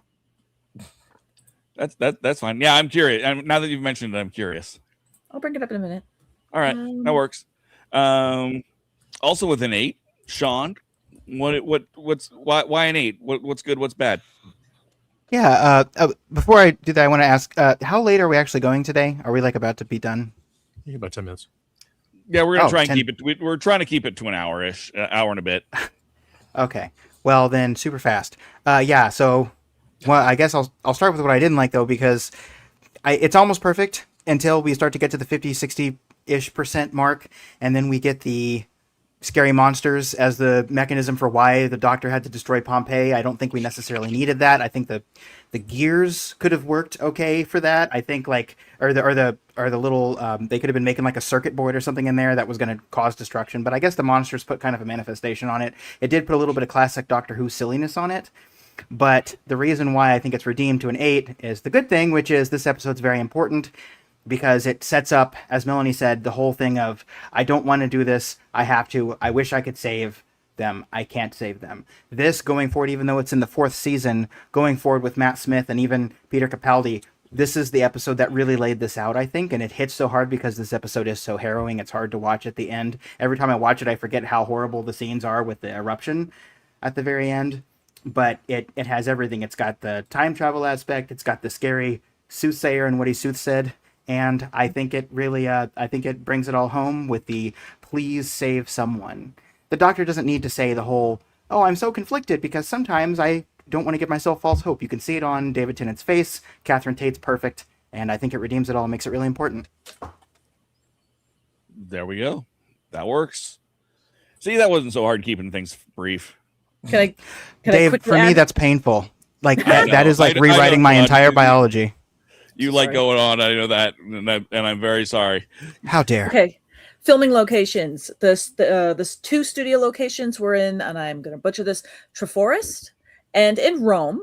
That's fine. Yeah, I'm curious. Now that you've mentioned it, I'm curious. I'll bring it up in a minute. All right, that works. Also with an 8, Sean. Why an 8? What's good? What's bad? Yeah. Before I do that, I want to ask, how late are we actually going today? Are we about to be done? About 10 minutes. Yeah, we're gonna try and keep it. We're trying to keep it to an hour-ish, hour and a bit. Okay. Well, then, super fast. Yeah. So, I guess I'll start with what I didn't like, though, because it's almost perfect until we start to get to the 50-60% mark, and then we get the scary monsters as the mechanism for why the Doctor had to destroy Pompeii. I don't think we necessarily needed that. I think the gears could have worked okay for that. I think or the little they could have been making a circuit board or something in there that was going to cause destruction. But I guess the monsters put kind of a manifestation on it. It did put a little bit of classic Doctor Who silliness on it. But the reason why I think it's redeemed to an 8 is the good thing, which is this episode's very important, because it sets up, as Melanie said, the whole thing of, I don't want to do this, I have to, I wish I could save them, I can't save them. This, going forward, even though it's in the 4th season, going forward with Matt Smith and even Peter Capaldi, this is the episode that really laid this out, I think, and it hits so hard because this episode is so harrowing, it's hard to watch at the end. Every time I watch it, I forget how horrible the scenes are with the eruption at the very end, but it has everything. It's got the time travel aspect, it's got the scary Soothsayer and what he soothsaid, and I think it really, I think it brings it all home with the please save someone. The Doctor doesn't need to say the whole, I'm so conflicted because sometimes I don't want to give myself false hope. You can see it on David Tennant's face. Catherine Tate's perfect, and I think it redeems it all and makes it really important. There we go. That works. See, that wasn't so hard keeping things brief. Can Dave, I for me, that's painful. That is rewriting my entire biology. You like going on, I know that, and I'm very sorry. How dare. Okay. Filming locations. The 2 studio locations were in, and I'm going to butcher this, Treforest and in Rome.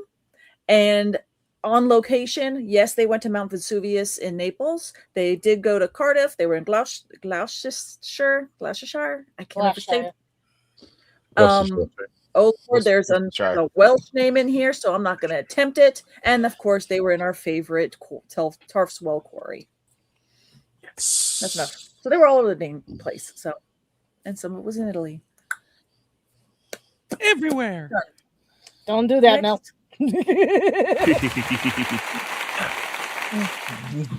And on location, yes, they went to Mount Vesuvius in Naples. They did go to Cardiff. They were in Gloucestershire. I can't understand. Oh Lord, there's a Welsh name in here, so I'm not going to attempt it. And of course, they were in our favorite Tarf's Well quarry. Yes, that's enough. So they were all over the dang place. So, and some of it was in Italy. Everywhere. Don't do that, Mel.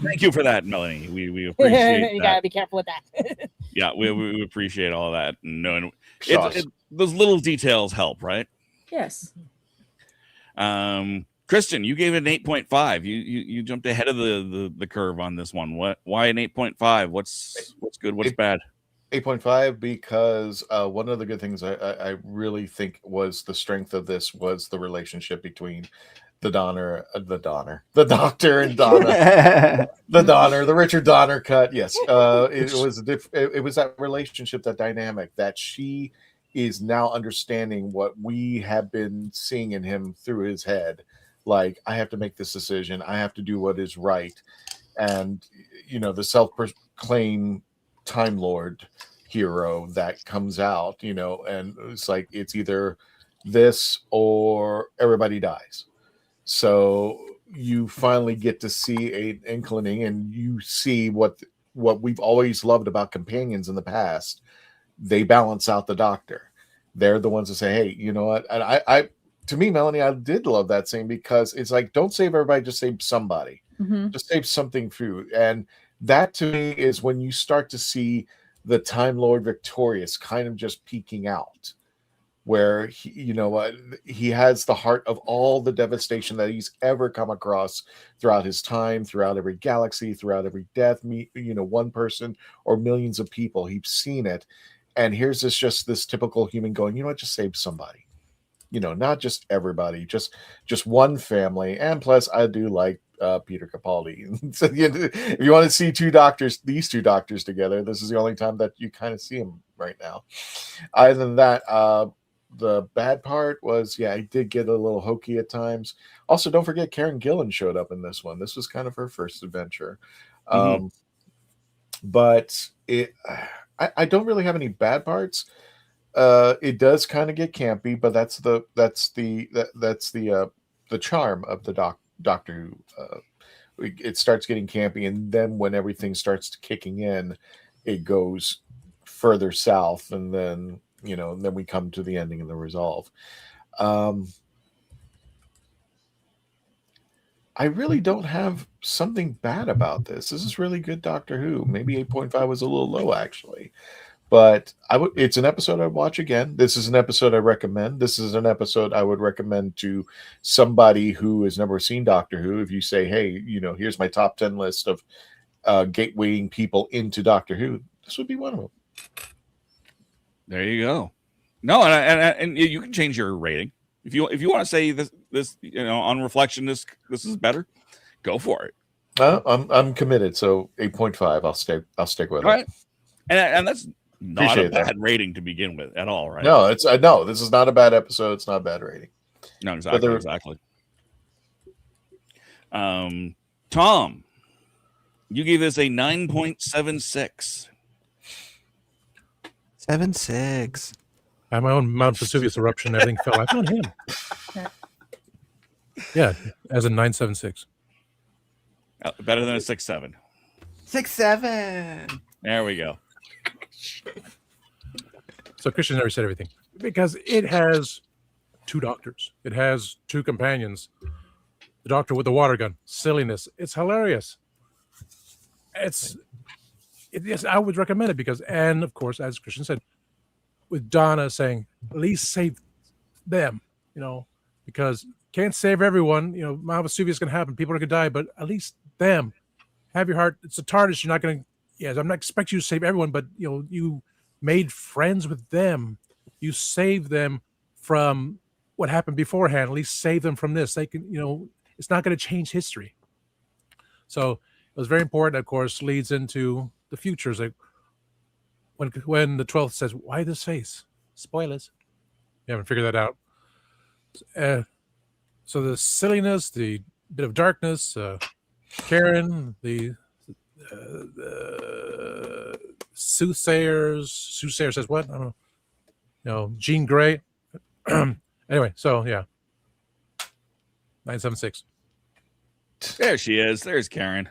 Thank you for that, Melanie. We appreciate you that. gotta be careful with that. Yeah, we appreciate all that. No, those little details help, right? Yes. Kristen, you gave it an 8.5. You jumped ahead of the curve on this one. Why an 8.5? What's good? What's bad? 8.5 because one of the good things I really think was the strength of this was the relationship between the Doctor and Donna. the Richard Donner cut. Yes, it was that relationship, that dynamic, that she is now understanding what we have been seeing in him through his head. Like, I have to make this decision. I have to do what is right. And, the self-proclaimed Time Lord hero that comes out, and it's like, it's either this or everybody dies. So you finally get to see an inclining, and you see what we've always loved about companions in the past. They balance out the Doctor. They're the ones that say, hey, you know what? And I to me, Melanie, I did love that scene because it's like, don't save everybody, just save somebody. Mm-hmm. Just save something through. And that to me is when you start to see the Time Lord victorious kind of just peeking out, where he has the heart of all the devastation that he's ever come across throughout his time, throughout every galaxy, throughout every death, one person or millions of people. He's seen it. And here's this typical human going, just save somebody. Not just everybody, just one family. And plus, I do like Peter Capaldi. So if you want to see these two doctors together, this is the only time that you kind of see them right now. Other than that, the bad part was, I did get a little hokey at times. Also, don't forget Karen Gillan showed up in this one. This was kind of her first adventure. Mm-hmm. But I don't really have any bad parts. It does kind of get campy, but that's the charm of the Doctor Who. It starts getting campy, and then when everything starts kicking in, it goes further south, and then then we come to the ending and the resolve. I really don't have something bad about this. This is really good Doctor Who. Maybe 8.5 was a little low, actually. But it's an episode I'd watch again. This is an episode I recommend. This is an episode I would recommend to somebody who has never seen Doctor Who. If you say, hey, here's my top 10 list of gatewaying people into Doctor Who, this would be one of them. There you go. No, and you can change your rating. If you want to say this on reflection, this is better, go for it. I'm committed. So 8.5, I'll stick with it. All right. And that's not a bad rating to begin with at all, right? No, no, this is not a bad episode. It's not a bad rating. No, exactly. Tom, you gave this a 9.76. 7.6. I had my own Mount Vesuvius eruption. Everything fell. I found him. Yeah, as a 9.76. Better than a 6.7. 6.7. There we go. So Christian never said everything because it has two doctors. It has two companions. The Doctor with the water gun, silliness. It's hilarious. Yes, I would recommend it because, and of course, as Christian said, with Donna saying, at least save them, because can't save everyone. Mount Vesuvius is going to happen. People are going to die, but at least them. Have your heart. It's a TARDIS. You're not going to. Yes, I'm not expecting you to save everyone, but you made friends with them. You saved them from what happened beforehand. At least save them from this. They can, it's not going to change history. So it was very important. Of course, leads into the futures. Like when the 12th says, "Why this face?" Spoilers. You haven't figured that out. So the silliness, the bit of darkness, Karen, the Soothsayer says what? I don't know. Jean Grey. Anyway, so yeah. 976. There she is. There's Karen.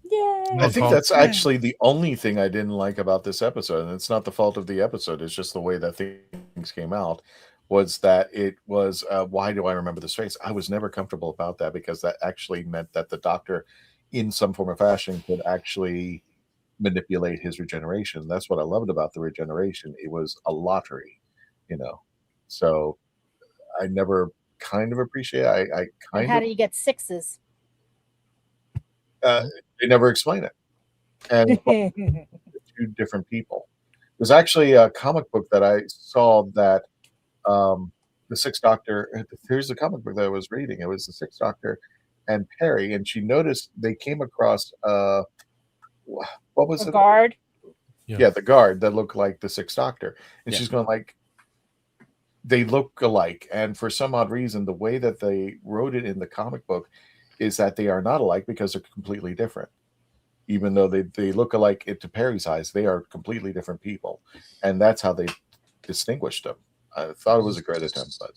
Yay. I think that's actually the only thing I didn't like about this episode, and it's not the fault of the episode. It's just the way that things came out. Was that it was? Why do I remember this face? I was never comfortable about that because that actually meant that the Doctor, in some form or fashion, could actually manipulate his regeneration. That's what I loved about the regeneration. It was a lottery, So I never kind of appreciate. I kind How of. do you get sixes? They never explain it, and two different people. There's actually a comic book that I saw that the Sixth Doctor. Here's the comic book that I was reading. It was the Sixth Doctor and Perry, and she noticed they came across what was a it? Guard. Yeah, the guard that looked like the Sixth Doctor, and she's going like, they look alike, and for some odd reason, the way that they wrote it in the comic book is that they are not alike because they're completely different. Even though they look alike to Perry's eyes, they are completely different people, and that's how they distinguished them. I thought it was a great attempt, but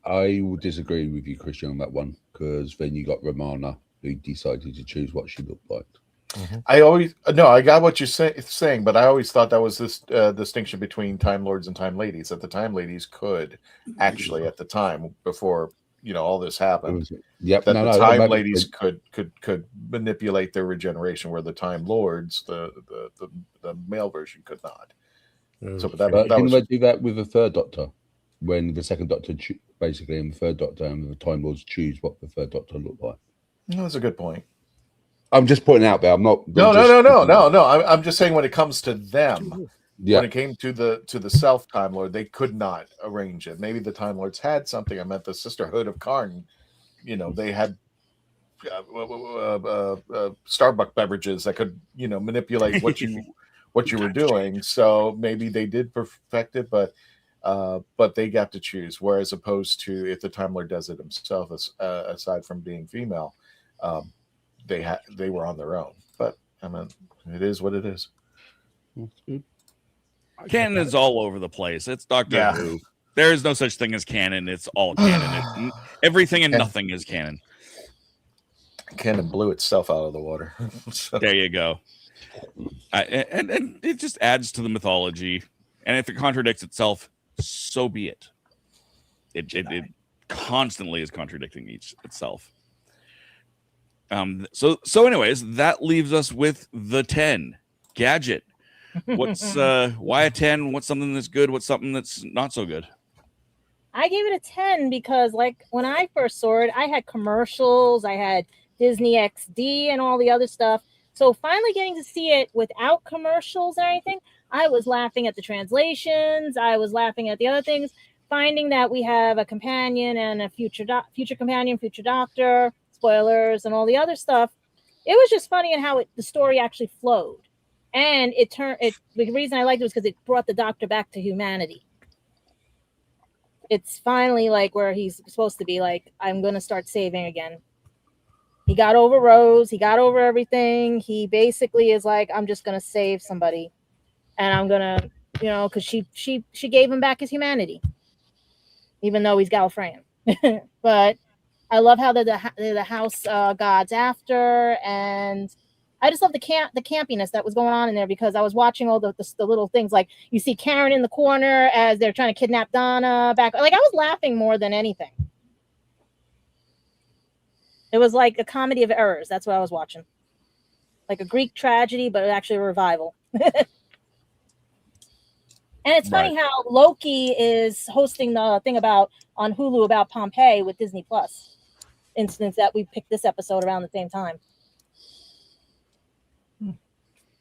I would disagree with you, Christian, on that one, because then you got Romana, who decided to choose what she looked like. Mm-hmm. I got what you're saying, but I always thought that was this distinction between Time Lords and Time Ladies. That the Time Ladies could actually, at the time before all this happened, the Time Ladies could manipulate their regeneration, where the Time Lords, the male version, could not. So, but didn't they do that with the Third Doctor, when the Second Doctor basically and the Third Doctor and the Time Lords choose what the Third Doctor looked like? That's a good point. I'm just pointing out there. I'm not. No. I'm just saying when it comes to them, when it came to the Self Time Lord, they could not arrange it. Maybe the Time Lords had something. I meant the Sisterhood of Karn. They had Starbucks beverages that could manipulate what you were doing. So maybe they did perfect it, but they got to choose. Whereas opposed to if the Time Lord does it himself, aside from being female. They were on their own, but I mean, it is what it is. Canon is all over the place. It's Doctor Who. There is no such thing as canon. It's all canon. Everything and nothing is canon. Canon blew itself out of the water. So. There you go. And it just adds to the mythology. And if it contradicts itself, so be it. It constantly is contradicting itself. So anyways, that leaves us with the 10 gadget. What's why a 10? What's something that's good? What's something that's not so good? I gave it a 10 because, like, when I first saw it, I had commercials, I had Disney XD and all the other stuff. So finally getting to see it without commercials or anything, I was laughing at the translations. I was laughing at the other things. Finding that we have a companion and a future companion, future Doctor. Spoilers and all the other stuff. It was just funny in how the story actually flowed, and the reason I liked it was because it brought the Doctor back to humanity. It's finally like where he's supposed to be. Like, I'm going to start saving again. He got over Rose. He got over everything. He basically is like, I'm just going to save somebody, and I'm gonna, because she gave him back his humanity, even though he's Gallifreyan, but. I love how the house gods after, and I just love the campiness that was going on in there because I was watching all the little things, like you see Karen in the corner as they're trying to kidnap Donna back. Like, I was laughing more than anything. It was like a comedy of errors. That's what I was watching, like a Greek tragedy, but actually a revival. And it's funny how Loki is hosting the thing on Hulu about Pompeii with Disney Plus. Instance that we picked this episode around the same time.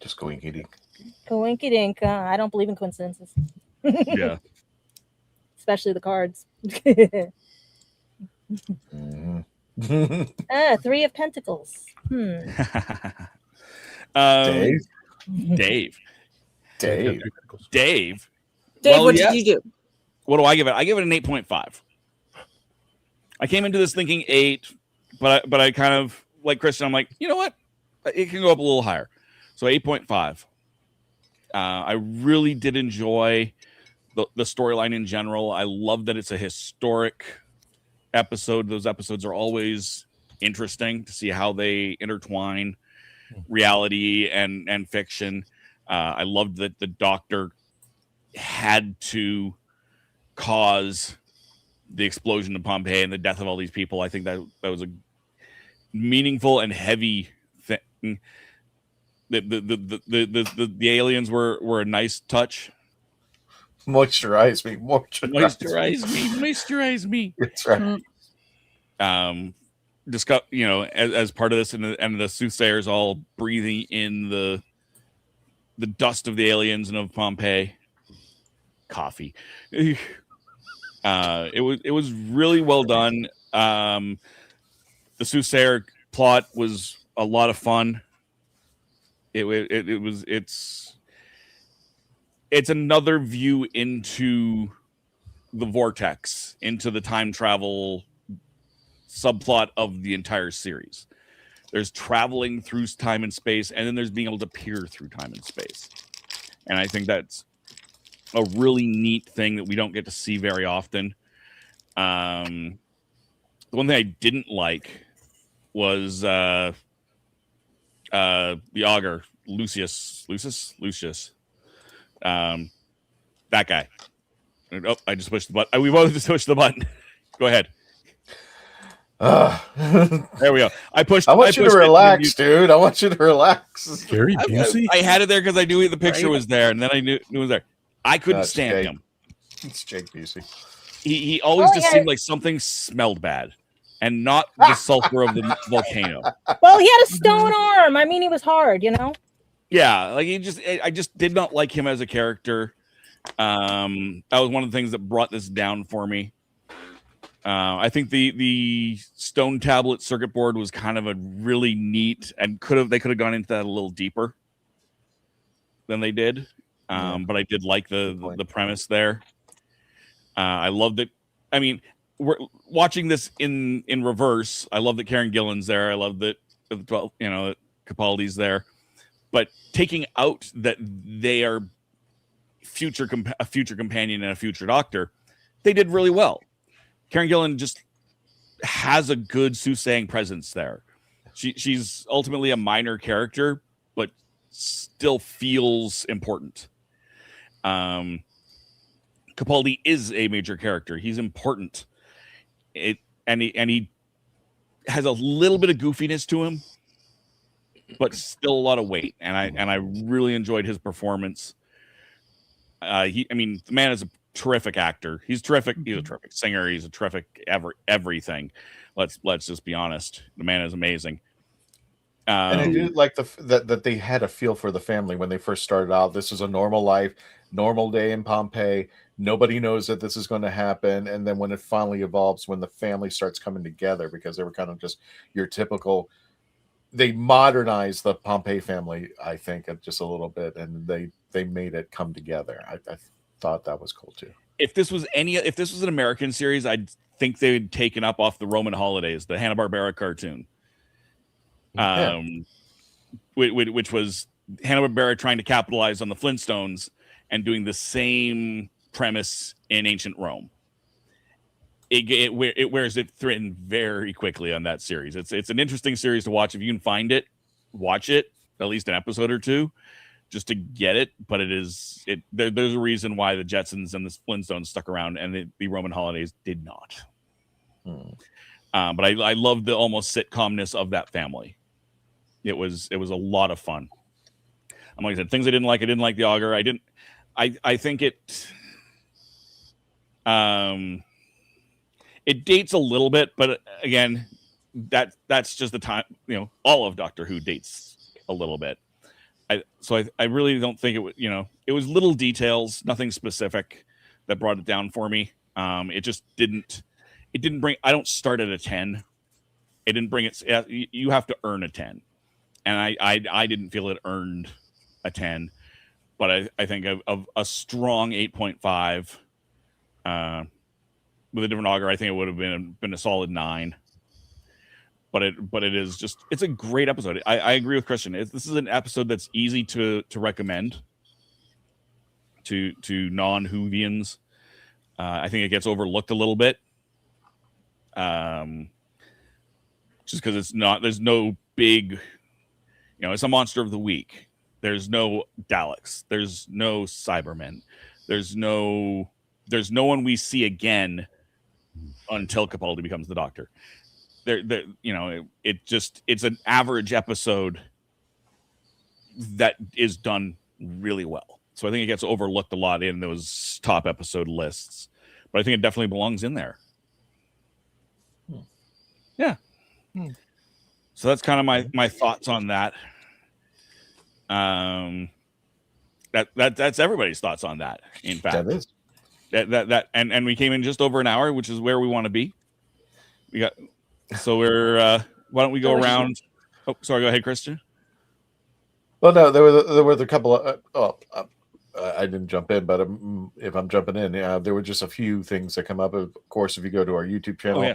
Just coinky dink. Coinky dink. I don't believe in coincidences. Yeah. Especially the cards. 3 of Pentacles. Dave. Dave, well, what did you do? What do I give it? I give it an 8.5. I came into this thinking 8, but I kind of, like Christian, I'm like, you know what? It can go up a little higher. So 8.5. I really did enjoy the storyline in general. I love that it's a historic episode. Those episodes are always interesting to see how they intertwine reality and fiction. I loved that the Doctor had to cause the explosion of Pompeii and the death of all these people. I think that was a meaningful and heavy thing. The aliens were a nice touch. Moisturize me. Moisturize me. That's right. Discuss, as part of this, and the Soothsayers all breathing in the dust of the aliens and of Pompeii. Coffee. It was really well done. The Soothsayer plot was a lot of fun. It's another view into the vortex, into the time travel subplot of the entire series. There's traveling through time and space, and then there's being able to peer through time and space. And I think that's a really neat thing that we don't get to see very often. The one thing I didn't like was the augur, Lucius. That guy. Oh, I just pushed the button. We both just pushed the button. Go ahead. There we go. I want you to relax, dude. I want you to relax. Gary Busey? I had it there because I knew the picture was there, and then I knew it was there. I couldn't stand him. It's Jake Busey. He always seemed like something smelled bad, and not the sulfur of the volcano. Well, he had a stone arm. I mean, he was hard, Yeah, like I just did not like him as a character. That was one of the things that brought this down for me. I think the stone tablet circuit board was kind of a really neat, and they could have gone into that a little deeper than they did. But I did like the premise there. I loved it. I mean, we're watching this in reverse. I love that Karen Gillan's there. I love that Capaldi's there. But taking out that they are a future companion and a future Doctor, they did really well. Karen Gillan just has a good soothsaying presence there. She's ultimately a minor character, but still feels important. Capaldi is a major character. He's important. He has a little bit of goofiness to him, but still a lot of weight. And I really enjoyed his performance. The man is a terrific actor. He's terrific. He's a terrific singer. He's a terrific everything. Let's just be honest. The man is amazing. And I do like that they had a feel for the family when they first started out. This is a normal life, normal day in Pompeii. Nobody knows that this is going to happen. And then when it finally evolves, when the family starts coming together, because they were kind of just your typical, they modernized the Pompeii family, I think, just a little bit, and they made it come together. I thought that was cool too. If this was an American series, I'd think they'd taken up off the Roman holidays, the Hanna-Barbera cartoon. Which was Hanna-Barbera trying to capitalize on the Flintstones and doing the same premise in ancient Rome. It wears it thin very quickly on that series. It's an interesting series to watch. If you can find it, watch it, at least an episode or two, just to get it. But there's a reason why the Jetsons and the Flintstones stuck around and the Roman holidays did not. But I love the almost sitcomness of that family. It was a lot of fun. Like I said, things I didn't like the augur. I think it dates a little bit, but again, that's just the time, all of Doctor Who dates a little bit. I really don't think it was little details, nothing specific that brought it down for me. It just didn't bring, I don't start at a 10. It didn't bring it. You have to earn a 10. And I didn't feel it earned a 10, but I think of a strong 8.5 with a different augur, I think it would have been a solid 9. But it is just, it's a great episode. I agree with Christian. This is an episode that's easy to recommend to non-Whovians. I think it gets overlooked a little bit. Just because there's no big, it's a monster of the week. There's no Daleks. There's no Cybermen. There's no one we see again until Capaldi becomes the Doctor. It's an average episode that is done really well. So I think it gets overlooked a lot in those top episode lists, but I think it definitely belongs in there. Yeah. So that's kind of my thoughts on that. That's everybody's thoughts on that. In fact, that is that and we came in just over an hour, which is where we want to be. Why don't we go around? Oh, sorry. Go ahead, Christian. Well, no, there were a couple of. I didn't jump in, but if I'm jumping in, there were just a few things that come up. Of course, if you go to our YouTube channel,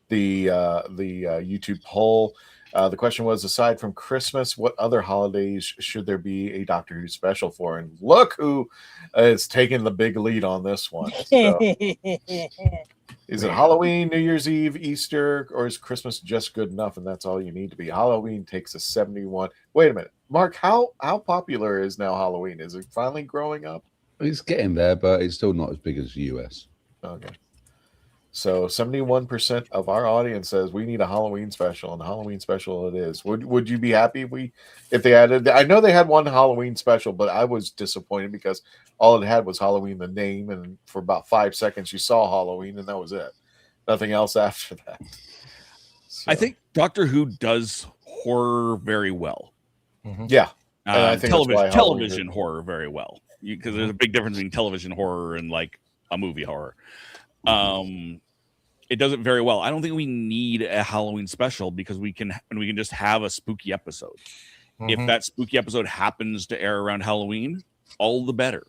the YouTube poll, the question was: aside from Christmas, what other holidays should there be a Doctor Who special for? And look who is taking the big lead on this one. So, is it Halloween, New Year's Eve, Easter, or is Christmas just good enough and that's all you need to be? Halloween takes a 71. Wait a minute, Mark, how popular is now Halloween? Is it finally growing up? It's getting there, but it's still not as big as the US. Okay. So 71% of our audience says we need a Halloween special, and a Halloween special it is. Would you be happy if they added? I know they had one Halloween special, but I was disappointed because all it had was Halloween, the name, and for about 5 seconds you saw Halloween, and that was it. Nothing else after that. So. I think Doctor Who does horror very well. Mm-hmm. Yeah, I think television horror very well, because there's a big difference between television horror and like a movie horror. It does it very well. I don't think we need a Halloween special because we can just have a spooky episode. Mm-hmm. If that spooky episode happens to air around Halloween, all the better.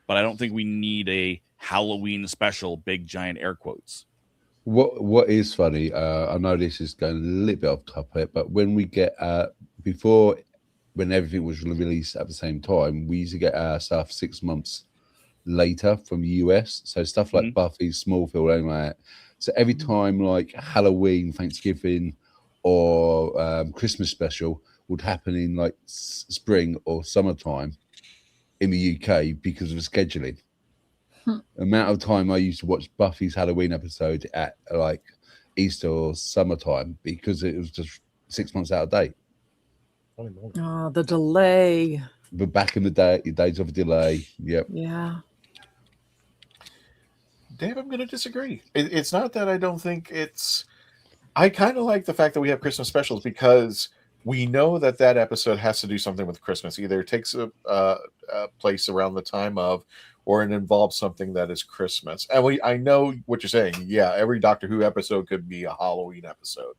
But I don't think we need a Halloween special, big giant air quotes. What is funny, I know this is going a little bit off topic, but when we get when everything was released at the same time, we used to get our stuff 6 months later from the US, so stuff like Buffy, Smallville, anything like that. So every time like Halloween, Thanksgiving, or Christmas special would happen in like spring or summertime in the UK because of the scheduling. Amount of time I used to watch Buffy's Halloween episode at like Easter or summertime because it was just 6 months out of date. Oh, the delay. But back in the days of a delay, yep. Yeah. Dave, I'm going to disagree. It's not that I don't think it's... I kind of like the fact that we have Christmas specials because we know that episode has to do something with Christmas. Either it takes a place around the time of, or it involves something that is Christmas. And I know what you're saying. Yeah, every Doctor Who episode could be a Halloween episode,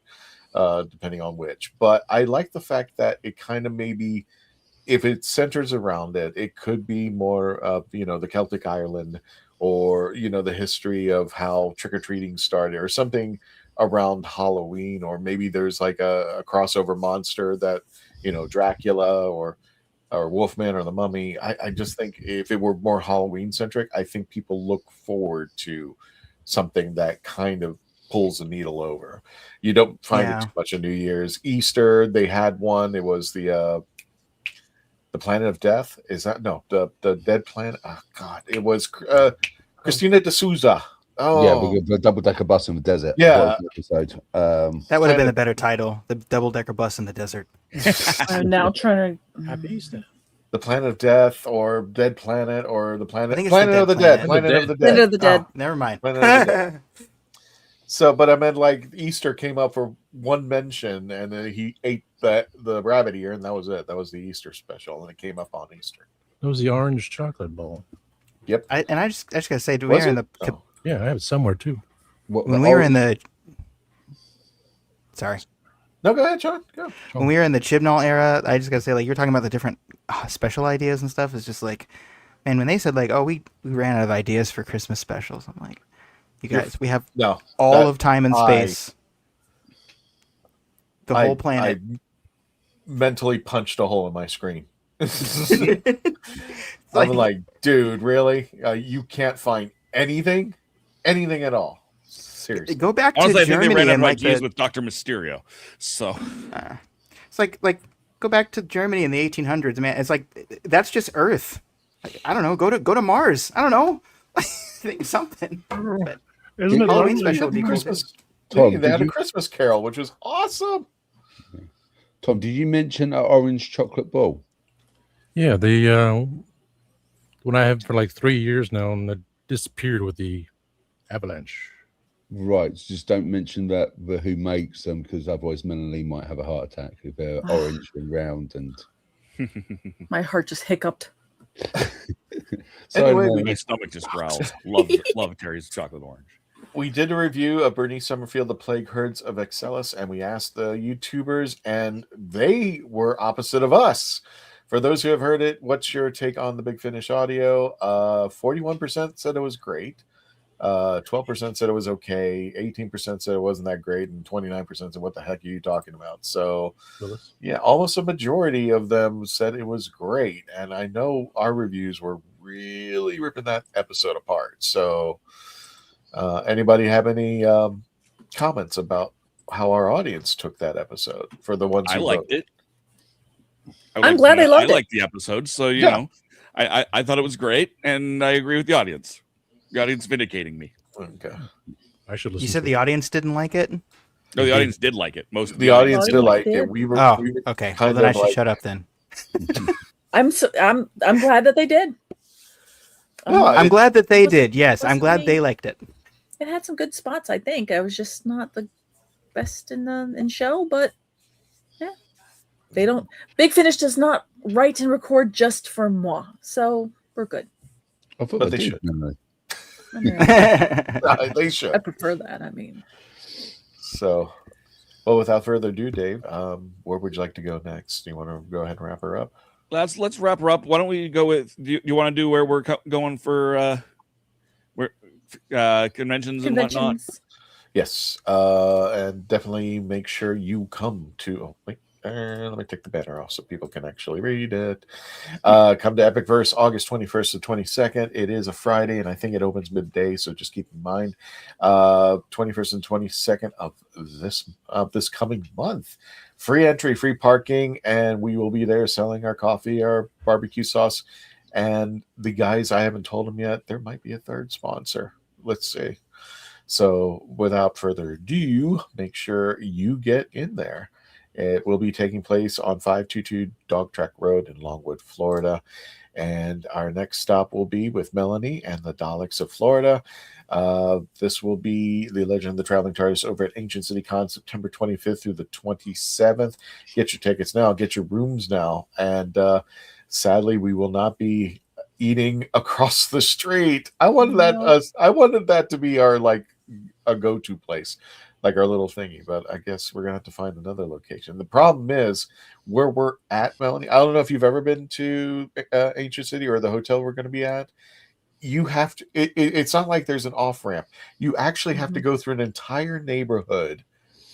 depending on which. But I like the fact that it kind of maybe, if it centers around it, it could be more of, the Celtic Ireland, or, the history of how trick-or-treating started, or something around Halloween, or maybe there's like a crossover monster that, Dracula or Wolfman or the Mummy. I just think if it were more Halloween-centric, I think people look forward to something that kind of pulls the needle over. You don't find it too much in New Year's. Easter, they had one. It was the Planet of Death. Is that the Dead Planet? Oh God, it was Christina de Souza. Oh yeah, we got the double-decker bus in the desert. Yeah, that would have been a better title. The double-decker bus in the desert. I'm now trying to. Happy Easter. The Planet of Death, or Dead Planet, or the Planet of the Dead. Planet of the Dead. Oh, never mind. So, but I meant like Easter came up for one mention, and then he ate the rabbit ear, and that was it. That was the Easter special, and it came up on Easter. It was the orange chocolate bowl. Yep. I just gotta say, we were in the. Oh. Yeah, I have it somewhere too. When we were in the. Sorry. No, go ahead, John. Go. When we were in the Chibnall era, I just gotta say, like, you're talking about the different special ideas and stuff. It's just like, man, when they said like, oh, we ran out of ideas for Christmas specials, I'm like, you guys, we have all of time and space. The whole planet. I mentally punched a hole in my screen. I'm like, dude, really? You can't find anything at all. Seriously. Go back to Honestly, Germany I think they ran and out of ideas with Dr. Mysterio. So it's like go back to Germany in the 1800s, man. It's like that's just Earth. Like, I don't know. Go to Mars. I don't know. Think something. But Isn't it Halloween lovely? special would be cool. Tom, they had a Christmas Carol, which was awesome. Tom, did you mention an orange chocolate ball? Yeah, the one I have for like 3 years now, and it disappeared with the avalanche. Right, just don't mention that who makes them, because otherwise Melanie might have a heart attack if they're orange and round. And my heart just hiccuped. So anyway, my stomach just growls. Love Terry's chocolate orange. We did a review of Bernice Summerfield, The Plague Herds of Excellus, and we asked the YouTubers, and they were opposite of us. For those who have heard it, what's your take on the Big Finish audio? 41% said it was great. 12% said it was okay. 18% said it wasn't that great, and 29% said, "What the heck are you talking about?" So, yeah, almost a majority of them said it was great. And I know our reviews were really ripping that episode apart. So, anybody have any comments about how our audience took that episode? For the ones who I liked it. I'm glad they loved it. I liked the episode, so you know, I thought it was great, and I agree with the audience. The audience vindicating me. Okay. I should listen. You said the audience didn't like it? No, the audience did like it. Most of the audience did like it. We were okay. Well, then I should shut up then. I'm glad that they did. I'm glad that they did. Yes, I'm glad they liked it. It had some good spots. I think I was just not the best in show, but yeah, they don't. Big Finish does not write and record just for moi, so we're good. I thought But they they should. They should. I prefer that. I mean, so, well, without further ado, Dave, where would you like to go next? Do you want to go ahead and wrap her up? Let's wrap her up. Why don't we go with? Do you want to do where we're going for conventions and whatnot? Yes, and definitely make sure you come to. Oh, wait. Let me take the banner off so people can actually read it. Come to Epic Verse August 21st to 22nd. It is a Friday, and I think it opens midday, so just keep in mind. 21st and 22nd of this coming month. Free entry, free parking, and we will be there selling our coffee, our barbecue sauce, and the guys, I haven't told them yet, there might be a third sponsor. Let's see. So without further ado, make sure you get in there. It will be taking place on 522 Dog Track Road in Longwood, Florida. And our next stop will be with Melanie and the Daleks of Florida. This will be The Legend of the Traveling TARDIS over at Ancient City Con, September 25th through the 27th. Get your tickets now. Get your rooms now. And sadly, we will not be eating across the street. I wanted that to be our a go-to place, like our little thingy, but I guess we're gonna have to find another location. The problem is where we're at, Melanie. I don't know if you've ever been to Ancient City or the hotel we're going to be at. You have to. It's not like there's an off ramp. You actually have to go through an entire neighborhood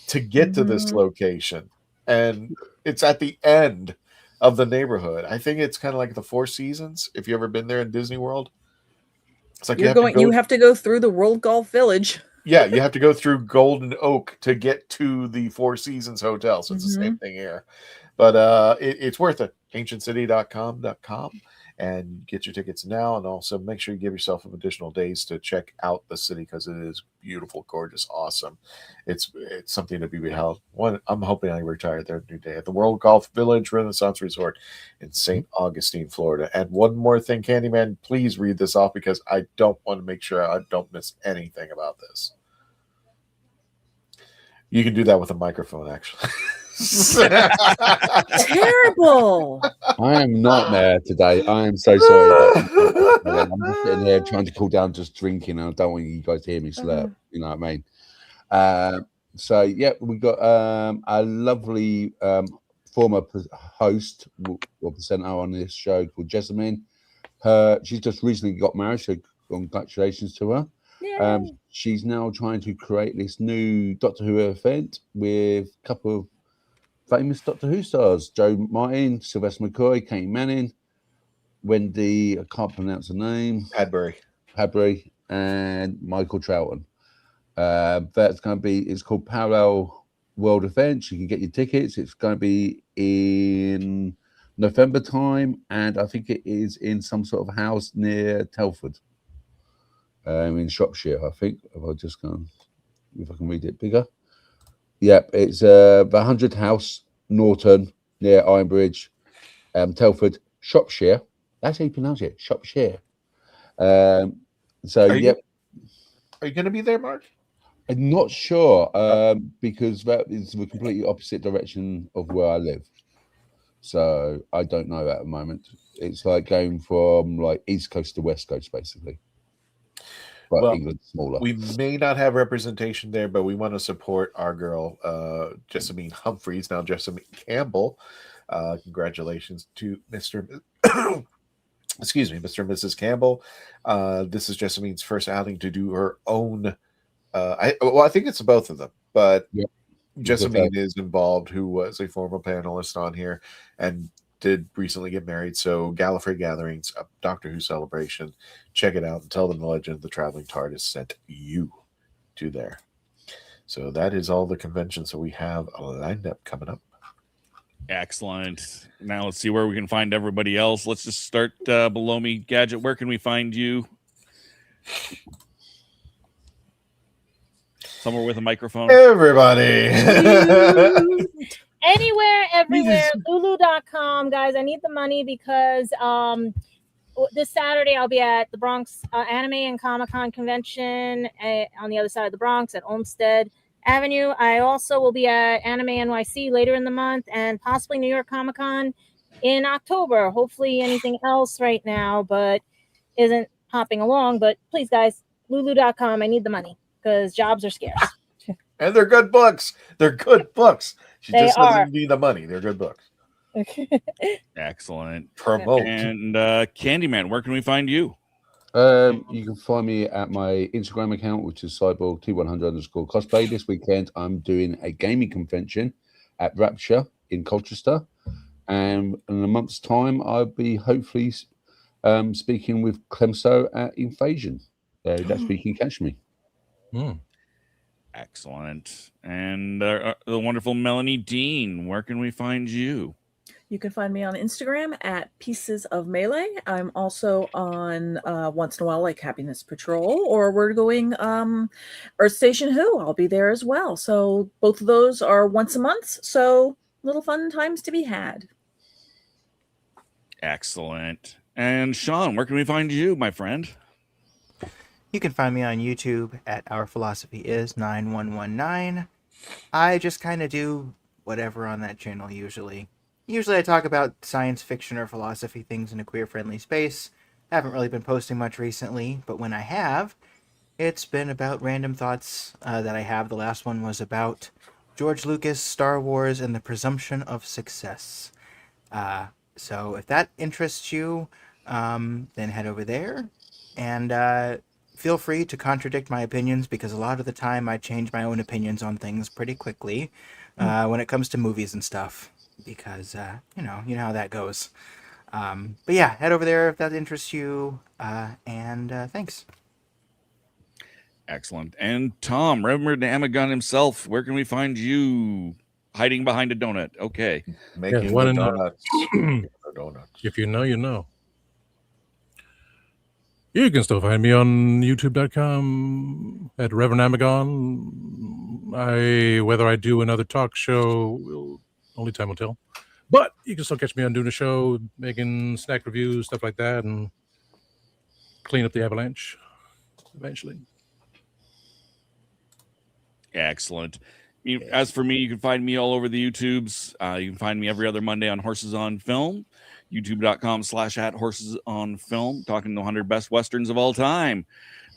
to get to this location, and it's at the end of the neighborhood. I think it's kind of like the Four Seasons. If you ever been there in Disney World, it's like you have to go through the World Golf Village. Yeah, you have to go through Golden Oak to get to the Four Seasons Hotel. So it's the same thing here. But it's worth it. AncientCity.com, and get your tickets now. And also make sure you give yourself some additional days to check out the city because it is beautiful, gorgeous, awesome. It's something to be beheld. I'm hoping I retire there a new day at the World Golf Village Renaissance Resort in St. Augustine, Florida. And one more thing, Candyman, please read this off because I don't want to make sure I don't miss anything about this. You can do that with a microphone, actually. Terrible. I am not there today. I am so sorry. I'm just sitting there trying to cool down, just drinking, and I don't want you guys to hear me slurp. You know what I mean? So yeah, we got a lovely former host or presenter on this show called Jessamine. She's just recently got married, so congratulations to her. She's now trying to create this new Doctor Who event with a couple of famous Doctor Who stars: Joe Martin, Sylvester McCoy, Kate Manning. Wendy, I can't pronounce the name. Hadbury, and Michael Troughton. That's going to be. It's called Parallel World Events. You can get your tickets. It's going to be in November time, and I think it is in some sort of house near Telford, in Shropshire. I think. If I just go, if I can read it bigger. Yep, it's the 100 House, Norton, near Ironbridge, Telford, Shropshire. That's how you pronounce it, Shropshire. So, are yep. Are you going to be there, Mark? I'm not sure, because that is the completely opposite direction of where I live. So I don't know at the moment. It's like going from like East Coast to West Coast, basically. But Well, England's smaller. We may not have representation there, but we want to support our girl, Jessamine Humphreys, now Jessamine Campbell. Congratulations to Mr. Excuse me, Mr. and Mrs. Campbell. This is Jessamine's first outing to do her own. I think it's both of them, but yep. Jessamine is involved, who was a former panelist on here and did recently get married. So Gallifrey Gatherings, a Doctor Who celebration. Check it out and tell them the Legend of the Traveling TARDIS sent you to there. So that is all the conventions that we have lined up coming up. Excellent. Now let's see where we can find everybody else. Let's just start below me. Gadget, where can we find you? Somewhere with a microphone. Everybody. Anywhere, everywhere. Lulu.com, guys. I need the money because this Saturday I'll be at the Bronx Anime and Comic-Con convention on the other side of the Bronx at Olmsted Avenue. I also will be at Anime NYC later in the month and possibly New York Comic-Con in October. Hopefully anything else right now, but isn't popping along. But please, guys, Lulu.com. I need the money because jobs are scarce. And they're good books. They're good books. She They just are. doesn't need the money. They're good books. Excellent. Promote. And Candyman, where can we find you? You can find me at my Instagram account, which is cyborg2100_cosplay. This weekend, I'm doing a gaming convention at Rapture in Colchester. And in a month's time, I'll be hopefully speaking with Clemso at Invasion. That's where you can catch me. Excellent. And the wonderful Melanie Dean, where can we find you? You can find me on Instagram at Pieces of Melee. I'm also on once in a while, like Happiness Patrol, or we're going Earth Station Who. I'll be there as well. So both of those are once a month. So little fun times to be had. Excellent. And Sean, where can we find you, my friend? You can find me on YouTube at Our Philosophy Is 9119. I just kind of do whatever on that channel usually. Usually I talk about science fiction or philosophy things in a queer-friendly space. I haven't really been posting much recently, but when I have, it's been about random thoughts that I have. The last one was about George Lucas, Star Wars, and the presumption of success. So if that interests you, then head over there. And feel free to contradict my opinions, because a lot of the time I change my own opinions on things pretty quickly when it comes to movies and stuff, because you know how that goes. But yeah, head over there if that interests you, and thanks. Excellent. And Tom, Reverend Amagon himself, where can we find you? Hiding behind a donut. Okay. Making one donuts. If you know, you know. You can still find me on youtube.com at Reverend Amagon. Whether I do another talk show, only time will tell. But you can still catch me on doing a show, making snack reviews, stuff like that, and clean up the avalanche eventually. Excellent. As for me, you can find me all over the YouTubes. You can find me every other Monday on Horses on Film, youtube.com/@horsesonfilm, talking the 100 best Westerns of all time.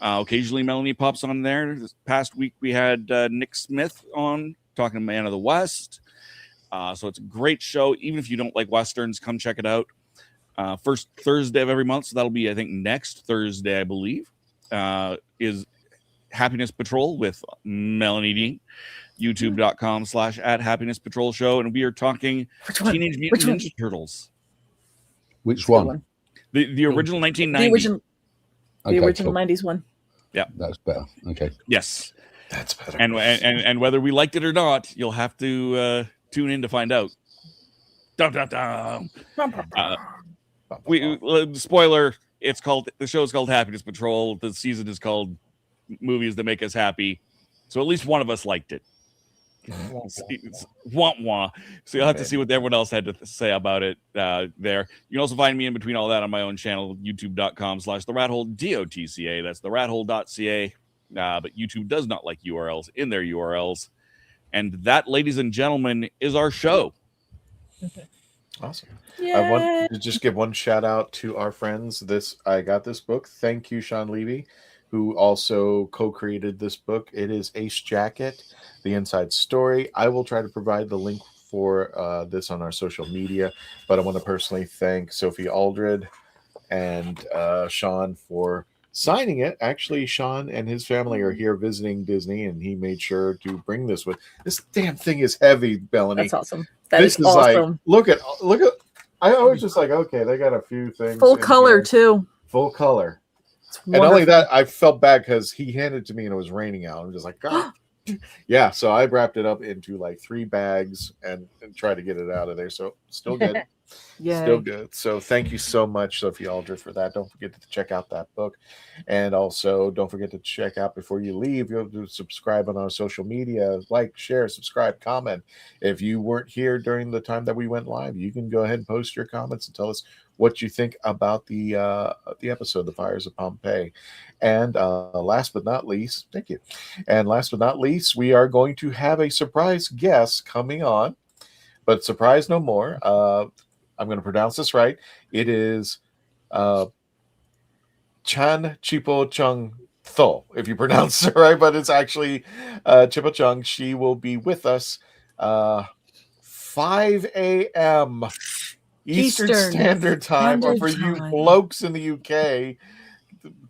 Occasionally, Melanie pops on there. This past week, we had Nick Smith on, talking Man of the West. So it's a great show. Even if you don't like Westerns, come check it out. First Thursday of every month, so that'll be, I think, next Thursday, I believe, is Happiness Patrol with Melanie Dean. youtube.com/@Happiness Patrol Show. And we are talking Teenage Mutant Ninja Turtles. Which one? The original 1990. The original 90s one. Yeah, that's better. Okay. Yes, that's better. And whether we liked it or not, you'll have to tune in to find out. Dum, dum, dum. Spoiler. The show is called Happiness Patrol. The season is called Movies That Make Us Happy. So at least one of us liked it. Wah, wah. So you'll have to see what everyone else had to say about it there. You can also find me in between all that on my own channel, youtube.com/therathole, DOTCA. That's therathole.ca. But YouTube does not like URLs in their URLs. And that, ladies and gentlemen, is our show. Awesome. I want to just give one shout out to our friends. I got this book. Thank you, Sean Levy, who also co-created this book. It is Ace Jacket, The Inside Story. I will try to provide the link for this on our social media, but I want to personally thank Sophie Aldred and Sean for signing it. Actually, Sean and his family are here visiting Disney, and he made sure to bring this with. This damn thing is heavy, Melanie. That's awesome. This is awesome. Like, look at. I was just like, okay, they got a few things. Full color too. Full color. And not only that, I felt bad because he handed it to me and it was raining out. I'm just like, God. Yeah. So I wrapped it up into like 3 bags and tried to get it out of there. So still good. Yeah. Still good. So thank you so much, Sophie Aldred, for that. Don't forget to check out that book. And also don't forget to check out before you leave. You have to subscribe on our social media, like, share, subscribe, comment. If you weren't here during the time that we went live, you can go ahead and post your comments and tell us what you think about the episode, The Fires of Pompeii. And last but not least, thank you. And last but not least, we are going to have a surprise guest coming on, but surprise no more. I'm going to pronounce this right. It is Chan Chipo Chung Tho, if you pronounce it right, but it's actually Chipo Chung. She will be with us 5 a.m. Eastern Standard Time, or for you blokes in the UK,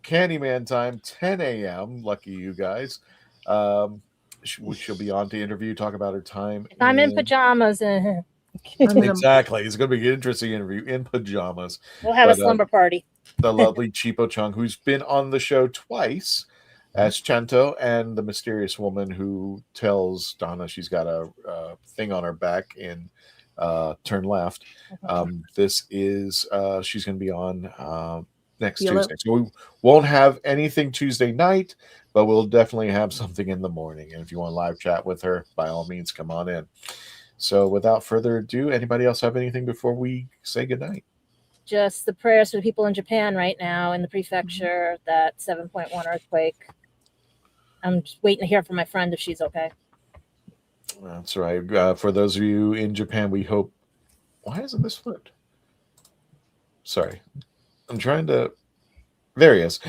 Candyman time, 10 a.m. Lucky you guys. She'll be on to interview, talk about her time. I'm in pajamas. Exactly. It's going to be an interesting interview in pajamas. We'll have a slumber party. The lovely Chipo Chung, who's been on the show twice as Chanto, and the mysterious woman who tells Donna she's got a thing on her back in Turn Left. This is she's going to be on next Tuesday. So we won't have anything Tuesday night, but we'll definitely have something in the morning. And if you want to live chat with her, by all means, come on in. So without further ado, anybody else have anything before we say goodnight? Just the prayers for the people in Japan right now in the prefecture, that 7.1 earthquake. I'm just waiting to hear from my friend if she's okay. That's right. For those of you in Japan, we hope... Why isn't this flipped? Sorry. I'm trying to... There he is.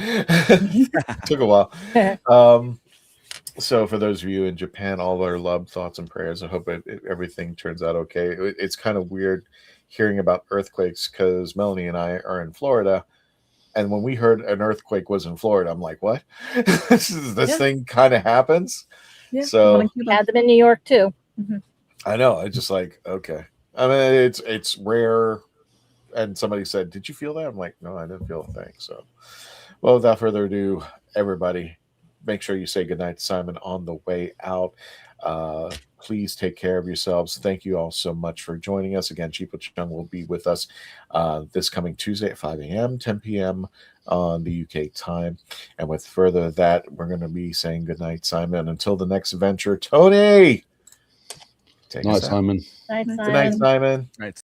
Took a while. So for those of you in Japan, all our love, thoughts, and prayers. I hope everything turns out okay. It's kind of weird hearing about earthquakes because Melanie and I are in Florida. And when we heard an earthquake was in Florida, I'm like, what? this thing kind of happens? Yeah, so we had them in New York too. Mm-hmm. I know. I just like, okay. I mean, it's rare. And somebody said, did you feel that? I'm like, no, I didn't feel a thing. So, well, without further ado, everybody, make sure you say goodnight to Simon on the way out. Please take care of yourselves. Thank you all so much for joining us. Again, Chipo Chung will be with us this coming Tuesday at 5 a.m., 10 p.m. on the UK time. And with further that, we're going to be saying goodnight, Simon. Until the next adventure, Tony! Night, Simon. Night, Simon. Good night, Simon. Night,